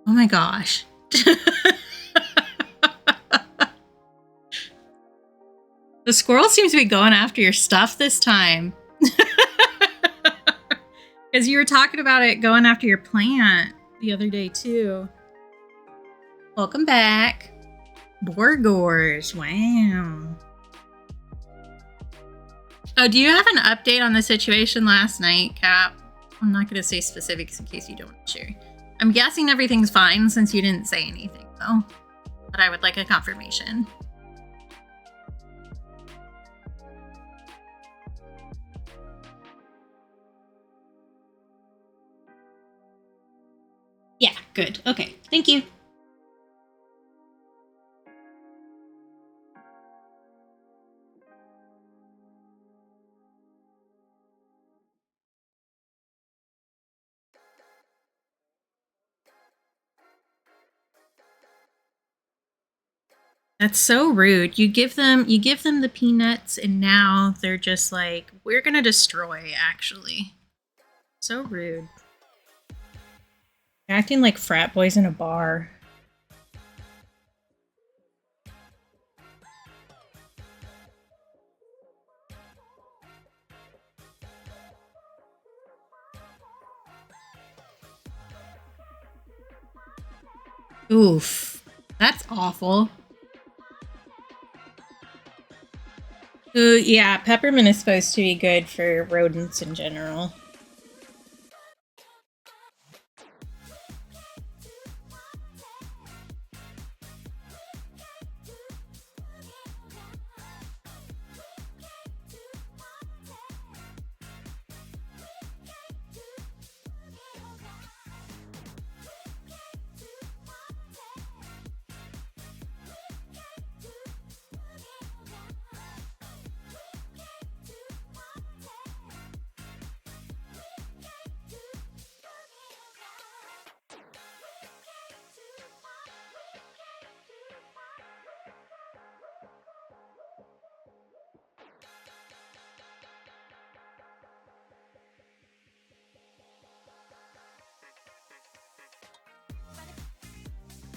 Oh my gosh. The squirrel seems to be going after your stuff this time. Because you were talking about it going after your plant the other day too. Welcome back. Borgors. Wow. Oh, do you have an update on the situation last night, Cap? I'm not going to say specifics in case you don't want to share. I'm guessing everything's fine since you didn't say anything, though. But I would like a confirmation. Yeah, good. Okay, thank you. That's so rude. You give them the peanuts and now they're just like, we're gonna destroy, actually. So rude. They're acting like frat boys in a bar. Oof. That's awful. Ooh, yeah, peppermint is supposed to be good for rodents in general.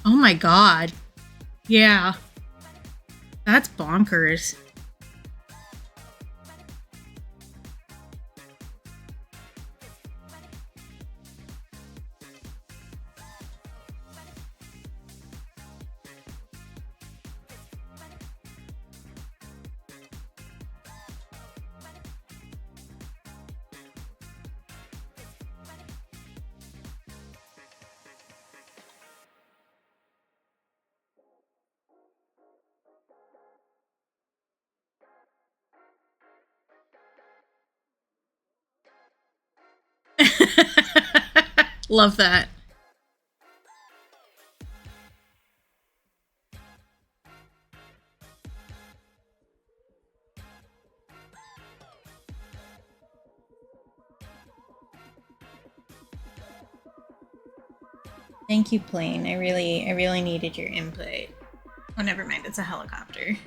Oh my god. Yeah. That's bonkers. Love that. Thank you, plane. I really needed your input. Oh, never mind. It's a helicopter.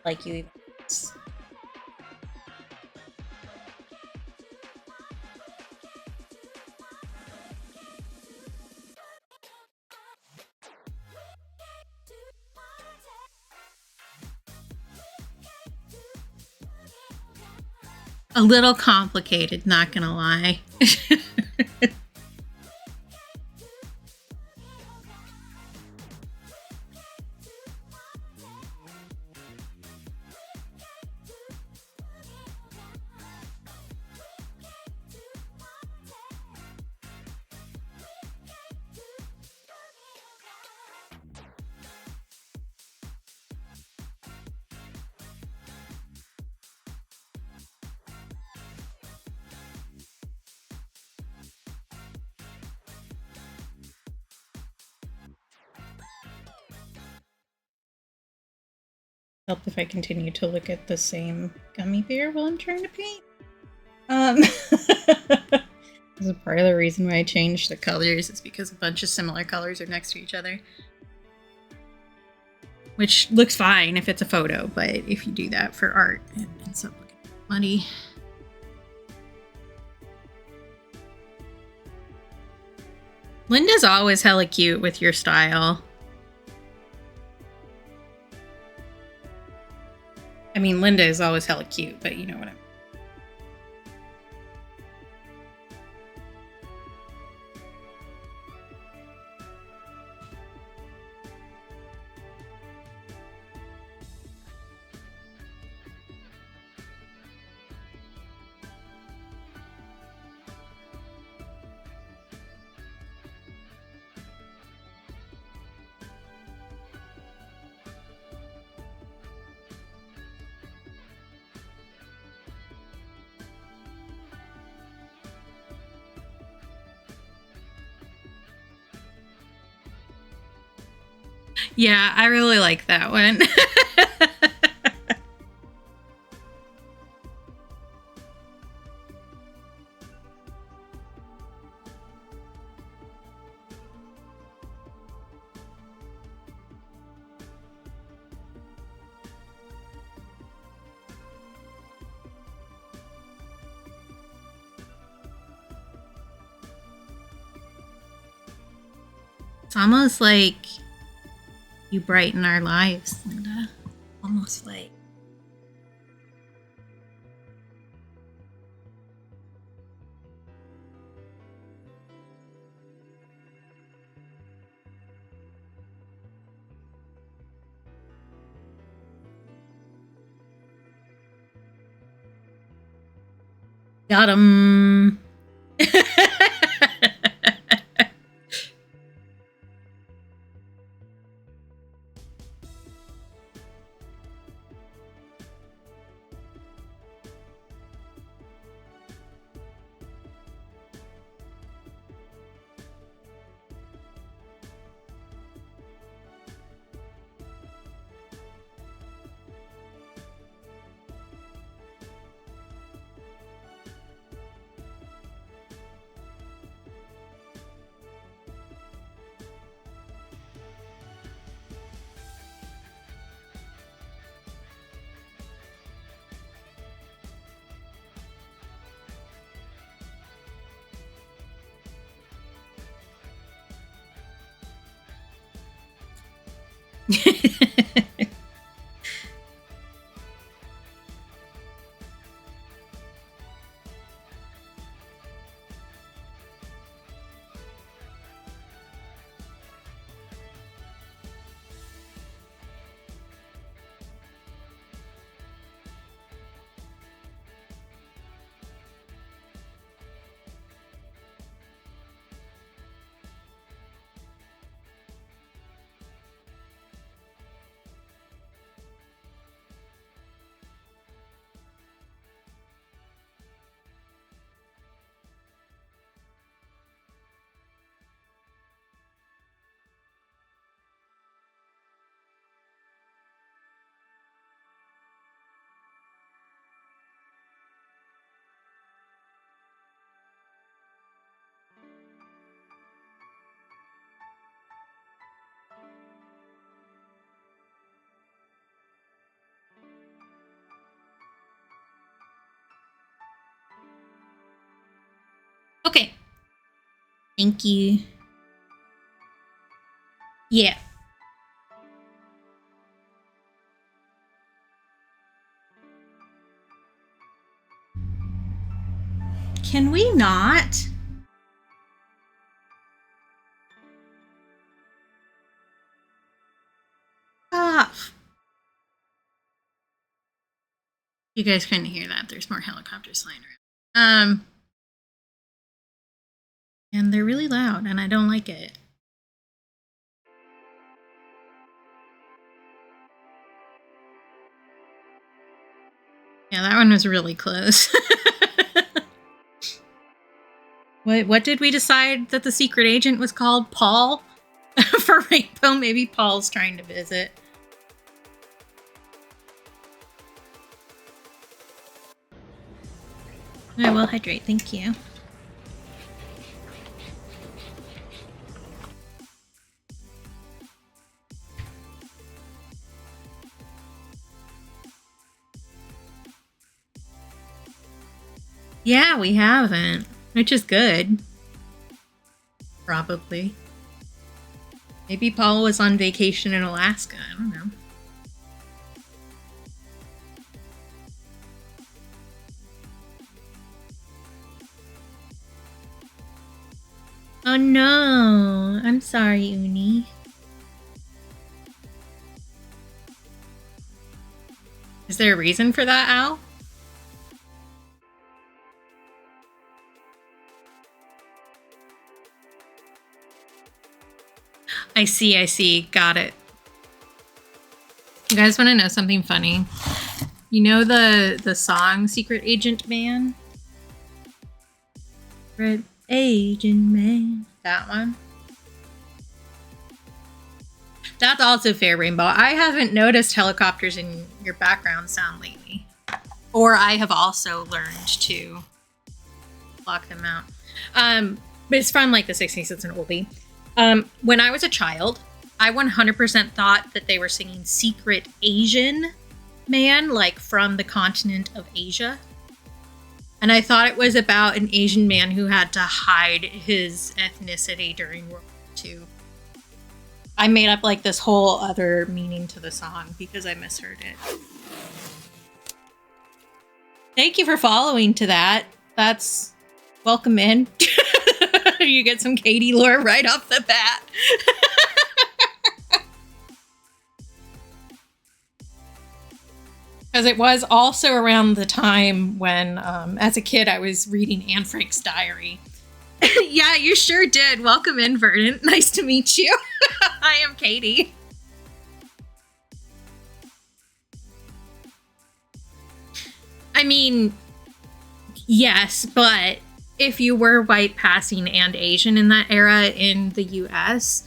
Like you even. a little complicated, not gonna lie. Help if I continue to look at the same gummy bear while I'm trying to paint. This is part of the reason why I changed the colors. It's because a bunch of similar colors are next to each other. Which looks fine if it's a photo, but if you do that for art, it ends up looking muddy. Linda's always hella cute with your style. I mean, Linda is always hella cute, but you know what I mean. Yeah, I really like that one. It's almost like you brighten our lives, Linda. Almost like. Got him. Okay. Thank you. Yeah. Can we not? Stop. You guys couldn't hear that. There's more helicopters flying around. And they're really loud, and I don't like it. Yeah, that one was really close. What did we decide that the secret agent was called? Paul? For Rainbow, maybe Paul's trying to visit. I will hydrate, thank you. Yeah, we haven't, which is good. Probably. Maybe Paul was on vacation in Alaska, I don't know. Oh no, I'm sorry, Uni. Is there a reason for that, Al? I see. Got it. You guys want to know something funny? You know the song Secret Agent Man? Secret Agent Man. That one? That's also fair, Rainbow. I haven't noticed helicopters in your background sound lately. Or I have also learned to block them out. But it's from like the 60s. It's an oldie. When I was a child, I 100% thought that they were singing Secret Asian Man, like from the continent of Asia. And I thought it was about an Asian man who had to hide his ethnicity during World War II. I made up like this whole other meaning to the song because I misheard it. Thank you for following to that. That's welcome in. You get some Katie lore right off the bat. Because it was also around the time when, as a kid, I was reading Anne Frank's diary. Yeah, you sure did. Welcome in, Verdant. Nice to meet you. I am Katie. I mean, yes, but if you were white passing and Asian in that era in the US,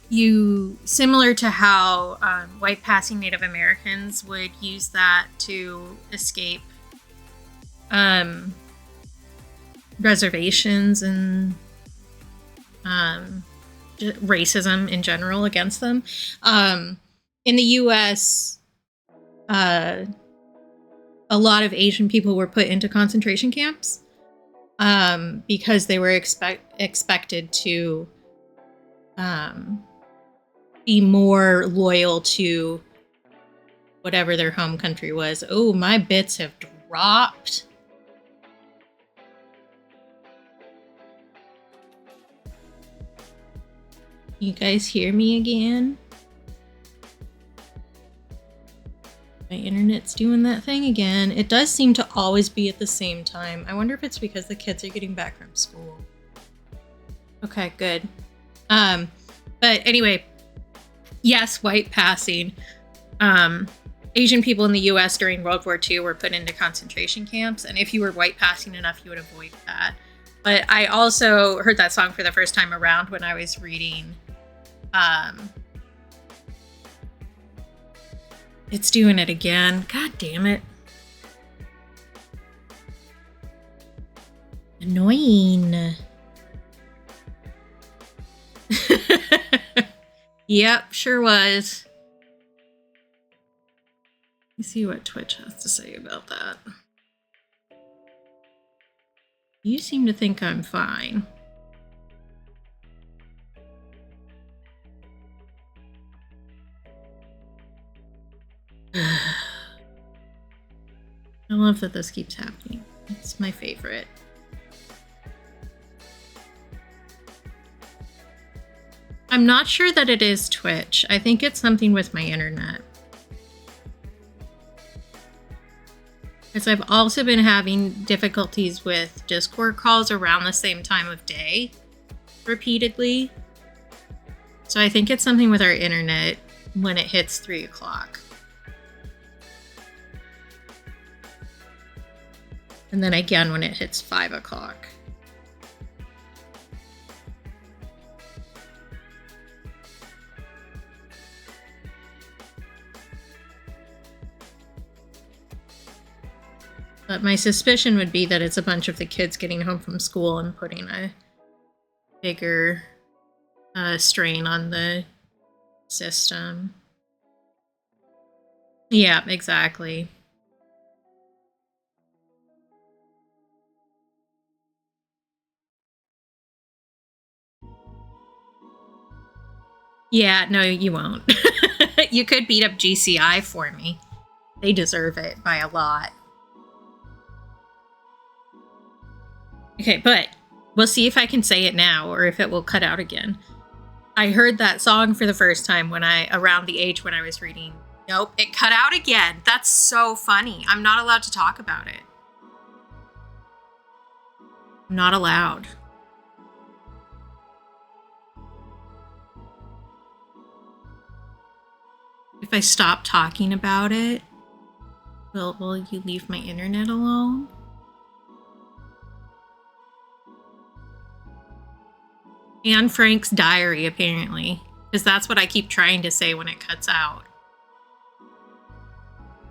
you, similar to how white passing Native Americans would use that to escape reservations and racism in general against them. In the US, a lot of Asian people were put into concentration camps. Because they were expected to be more loyal to whatever their home country was. Oh, my bits have dropped. You guys hear me again? My internet's doing that thing again. It does seem to always be at the same time. I wonder if it's because the kids are getting back from school. Okay, good. But anyway, yes, white passing. Asian people in the US during World War II were put into concentration camps, and if you were white passing enough, you would avoid that. But I also heard that song for the first time around when I was reading it's doing it again. God damn it. Annoying. Yep, sure was. Let me see what Twitch has to say about that. You seem to think I'm fine. I love that this keeps happening. It's my favorite. I'm not sure that it is Twitch. I think it's something with my internet. Because I've also been having difficulties with Discord calls around the same time of day repeatedly. So I think it's something with our internet when it hits 3 o'clock. And then again when it hits 5 o'clock. But my suspicion would be that it's a bunch of the kids getting home from school and putting a bigger strain on the system. Yeah, exactly. Yeah, no, you won't. You could beat up GCI for me. They deserve it by a lot. Okay, but we'll see if I can say it now or if it will cut out again. I heard that song for the first time when around the age when I was reading. Nope, it cut out again. That's so funny. I'm not allowed to talk about it. I'm not allowed. If I stop talking about it, will you leave my internet alone? Anne Frank's diary, apparently. Because that's what I keep trying to say when it cuts out.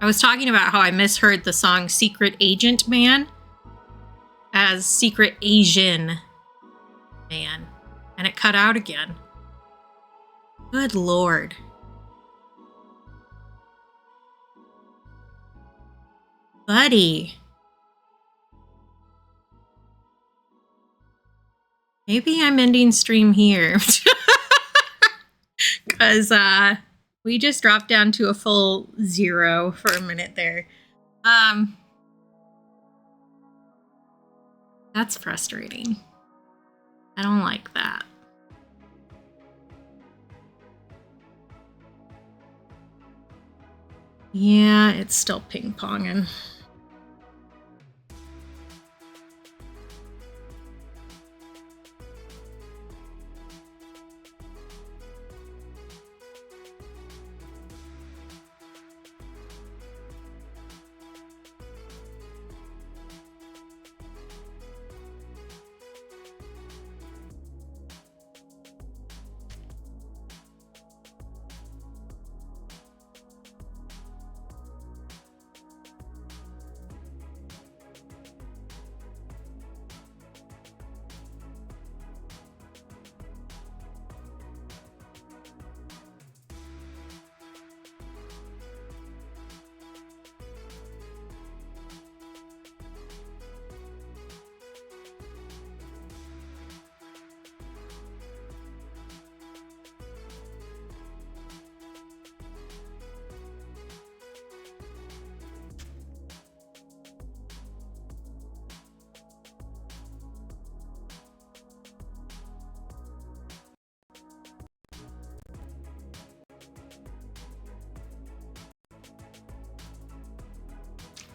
I was talking about how I misheard the song Secret Agent Man as Secret Asian Man. And it cut out again. Good Lord. Buddy. Maybe I'm ending stream here. Because we just dropped down to a full 0 for a minute there. That's frustrating. I don't like that. Yeah, it's still ping-ponging.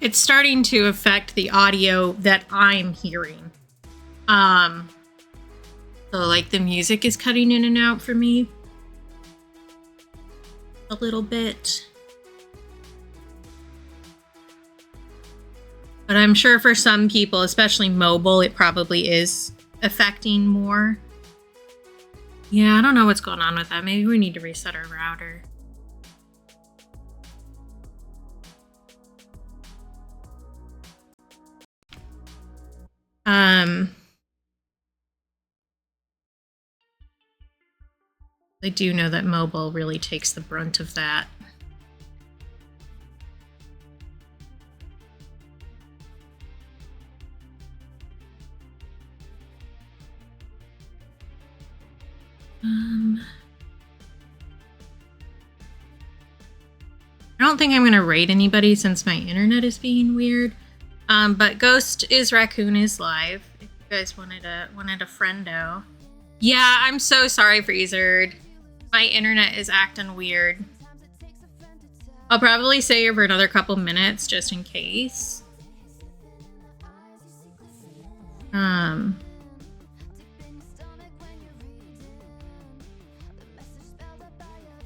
It's starting to affect the audio that I'm hearing. So like the music is cutting in and out for me a little bit. But I'm sure for some people, especially mobile, it probably is affecting more. Yeah, I don't know what's going on with that. Maybe we need to reset our router. I do know that mobile really takes the brunt of that. I don't think I'm going to raid anybody since my internet is being weird. But Ghost is Raccoon is live. If you guys wanted a friendo. Yeah, I'm so sorry, Freezered. My internet is acting weird. I'll probably stay here for another couple minutes just in case.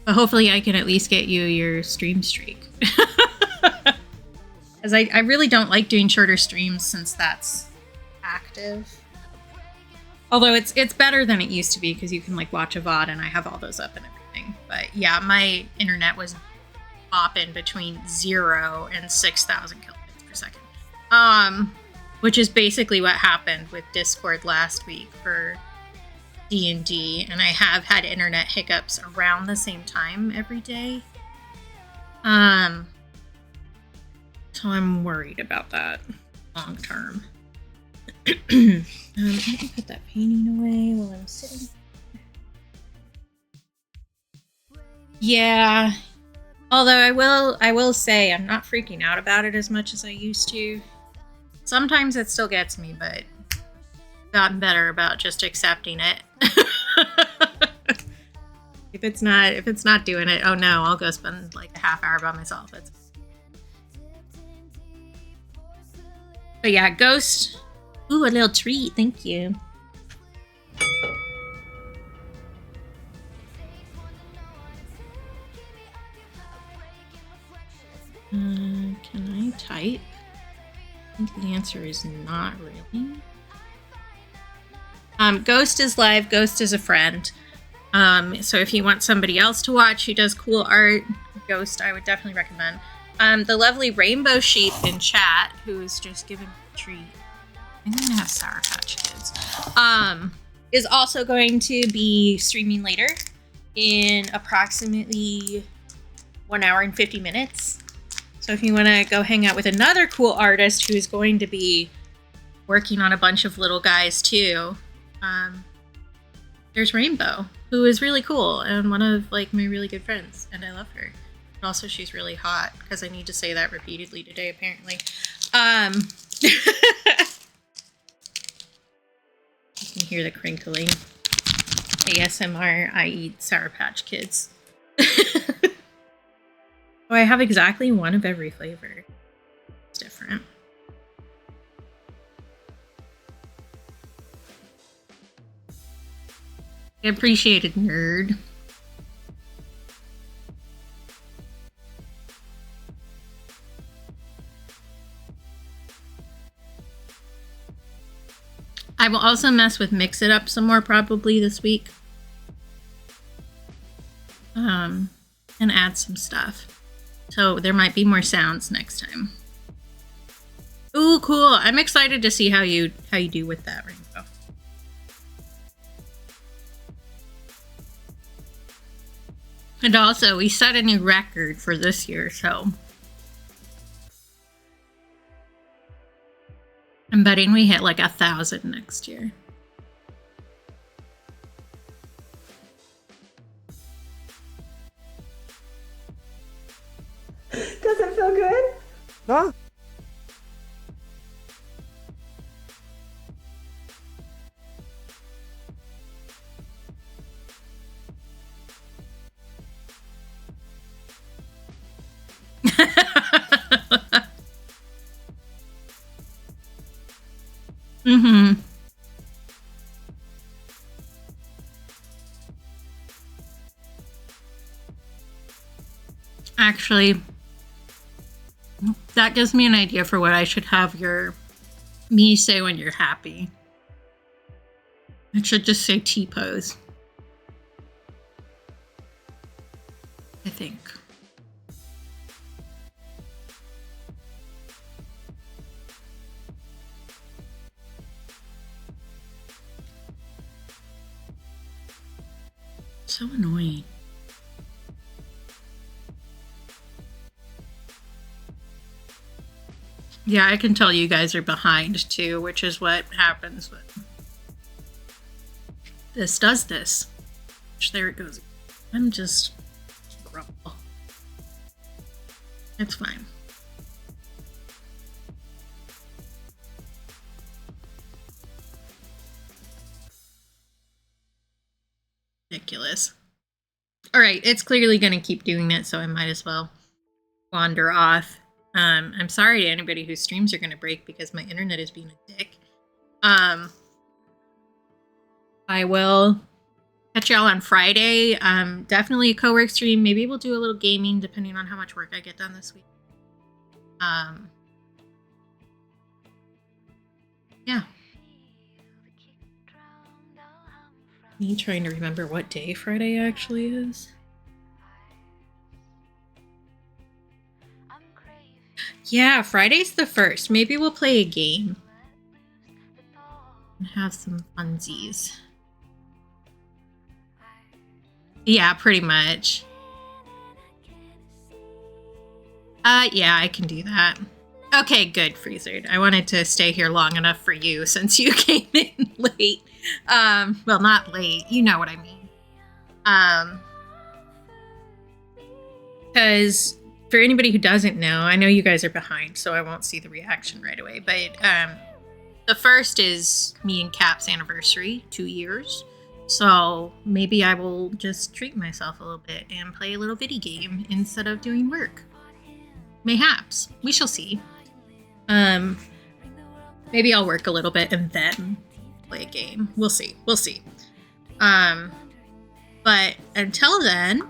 But hopefully I can at least get you your stream streak. Because I really don't like doing shorter streams since that's active. Although it's better than it used to be because you can like watch a VOD and I have all those up and everything. But yeah, my internet was bopping between 0 and 6,000 kilobits per second. Which is basically what happened with Discord last week for D&D, and I have had internet hiccups around the same time every day. So I'm worried about that long term. Let me put that painting away while I'm sitting. Yeah. Although I will say I'm not freaking out about it as much as I used to. Sometimes it still gets me, but I've gotten better about just accepting it. If it's not doing it, oh no, I'll go spend like a half hour by myself. But yeah, Ghost. Ooh, a little treat. Thank you. Can I type? I think the answer is not really. Ghost is live. Ghost is a friend. So if you want somebody else to watch who does cool art, Ghost, I would definitely recommend. The lovely Rainbow Sheep in chat, who is just giving me a treat. I'm gonna have Sour Patch Kids. Is also going to be streaming later in approximately 1 hour and 50 minutes. So if you want to go hang out with another cool artist who is going to be working on a bunch of little guys too, there's Rainbow, who is really cool and one of like my really good friends, and I love her. But also she's really hot, because I need to say that repeatedly today apparently. You can hear the crinkling. ASMR, I eat Sour Patch Kids. Oh, I have exactly one of every flavor. It's different. I appreciate it, nerd. I will also mess with Mix It Up some more probably this week. And add some stuff. So there might be more sounds next time. Ooh, cool. I'm excited to see how you do with that, Rainbow. And also, we set a new record for this year, so I'm betting we hit like 1,000 next year. Does it feel good? Huh? Mm-hmm. Actually, that gives me an idea for what I should have me say when you're happy. It should just say T-pose. I think. So annoying. Yeah, I can tell you guys are behind too, which is what happens when this does this. There it goes. I'm just grumble. It's fine. Ridiculous. All right, it's clearly going to keep doing it, so I might as well wander off. I'm sorry to anybody whose streams are going to break because my internet is being a dick. I will catch y'all on Friday. Definitely a co-work stream. Maybe we'll do a little gaming depending on how much work I get done this week. Yeah. Me trying to remember what day Friday actually is. Yeah, Friday's the 1st. Maybe we'll play a game and have some funsies. Yeah, pretty much. Yeah, I can do that. Okay, good, Freezered. I wanted to stay here long enough for you since you came in late. Well, not late. You know what I mean. Because for anybody who doesn't know, I know you guys are behind, so I won't see the reaction right away. But the 1st is me and Cap's anniversary, 2 years. So maybe I will just treat myself a little bit and play a little video game instead of doing work. Mayhaps. We shall see. Maybe I'll work a little bit and then play a game. We'll see. We'll see. But until then,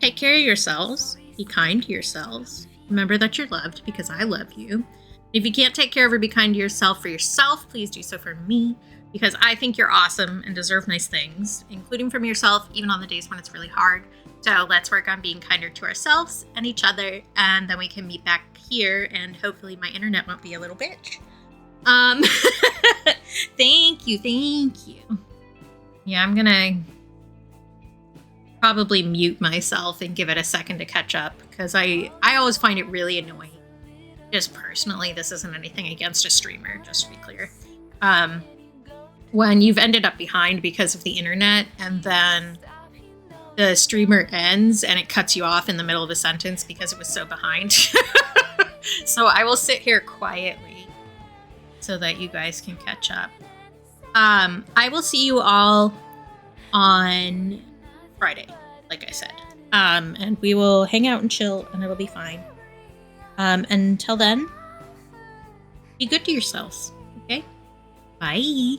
take care of yourselves. Be kind to yourselves. Remember that you're loved because I love you. If you can't take care of or be kind to yourself for yourself, please do so for me because I think you're awesome and deserve nice things, including from yourself, even on the days when it's really hard. So let's work on being kinder to ourselves and each other, and then we can meet back here, and hopefully my internet won't be a little bitch. Thank you. Yeah, I'm gonna probably mute myself and give it a second to catch up, because I always find it really annoying. Just personally, this isn't anything against a streamer, just to be clear. When you've ended up behind because of the internet, and then the streamer ends and it cuts you off in the middle of a sentence because it was so behind. So I will sit here quietly so that you guys can catch up. I will see you all on Friday, like I said. And we will hang out and chill and it'll be fine. Until then, be good to yourselves, okay? Bye.